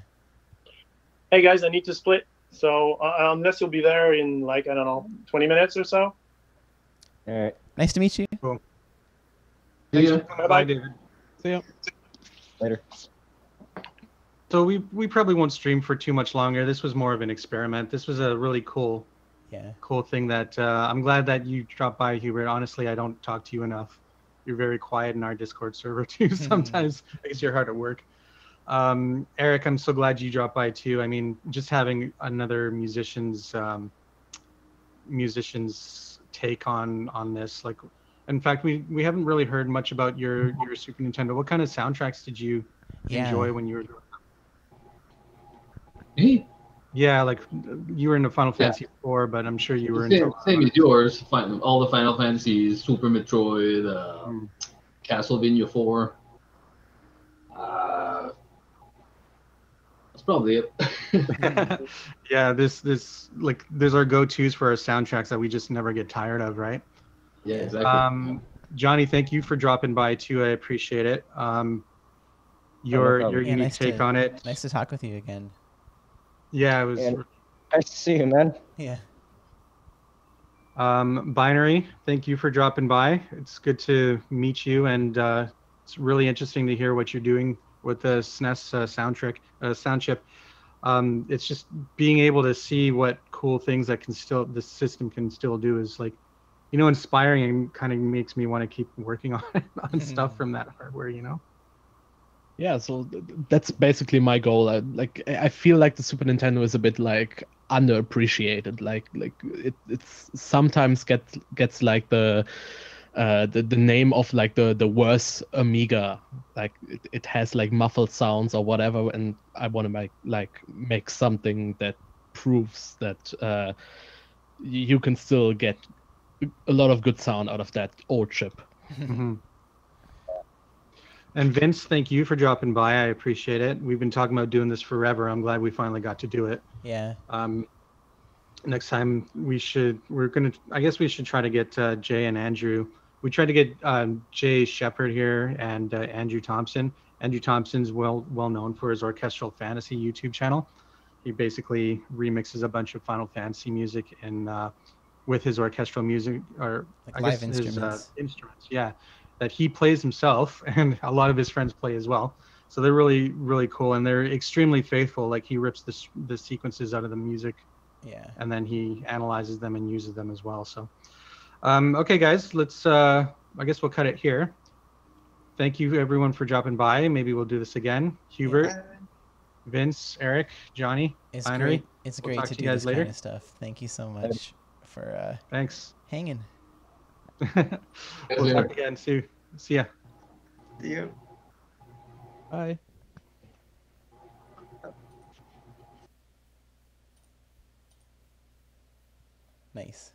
Hey guys, I need to split. So unless you'll be there in like, I don't know, 20 minutes or so. All right. Nice to meet you. Cool. Yeah. Bye, David. See ya. Later. So we probably won't stream for too much longer. This was more of an experiment. This was a really cool thing that I'm glad that you dropped by, Hubert. Honestly, I don't talk to you enough. You're very quiet in our Discord server too. Sometimes I guess you're hard at work. Eric, I'm so glad you dropped by too. I mean, just having another musician's take on this. Like, in fact, we haven't really heard much about your Super Nintendo. What kind of soundtracks did you enjoy when you were? Me? Yeah, like you were into Final Fantasy 4, but I'm sure you were same as yours. All the Final Fantasies, Super Metroid, Castlevania 4. That's probably it. Yeah, this like there's our go-tos for our soundtracks that we just never get tired of, right? Yeah, exactly. Johnny, thank you for dropping by too. I appreciate it. Your unique take on it. Nice to talk with you again. Yeah, it was. Nice to see you, man. Yeah. Binary, thank you for dropping by. It's good to meet you, and it's really interesting to hear what you're doing with the SNES sound chip. It's just being able to see what cool things that the system can still do is like, inspiring, and kind of makes me want to keep working on stuff from that hardware, Yeah, so that's basically my goal. I feel like the Super Nintendo is a bit like underappreciated. Like it's sometimes gets like the name of like the worst Amiga. Like it has like muffled sounds or whatever, and I want to make something that proves that you can still get a lot of good sound out of that old chip. Mm-hmm. And Vince, thank you for dropping by. I appreciate it. We've been talking about doing this forever. I'm glad we finally got to do it. Yeah. Next time we should try to get Jay and Andrew. We tried to get Jay Shepard here and Andrew Thompson. Andrew Thompson's well known for his Orchestral Fantasy YouTube channel. He basically remixes a bunch of Final Fantasy music and with his orchestral music, or like I live guess instruments. His instruments. Yeah. that he plays himself, and a lot of his friends play as well. So they're really, really cool, and they're extremely faithful. Like he rips the sequences out of the music, Yeah. and then he analyzes them and uses them as well. So, okay, guys, let's. I guess we'll cut it here. Thank you everyone for dropping by. Maybe we'll do this again. Hubert, Vince, Eric, Johnny, It's Binary. great. It's We'll great talk to to do you guys this later. kind of stuff. Thank you so much for Thanks. hanging. We'll talk again soon. See ya. See you. Bye. Nice.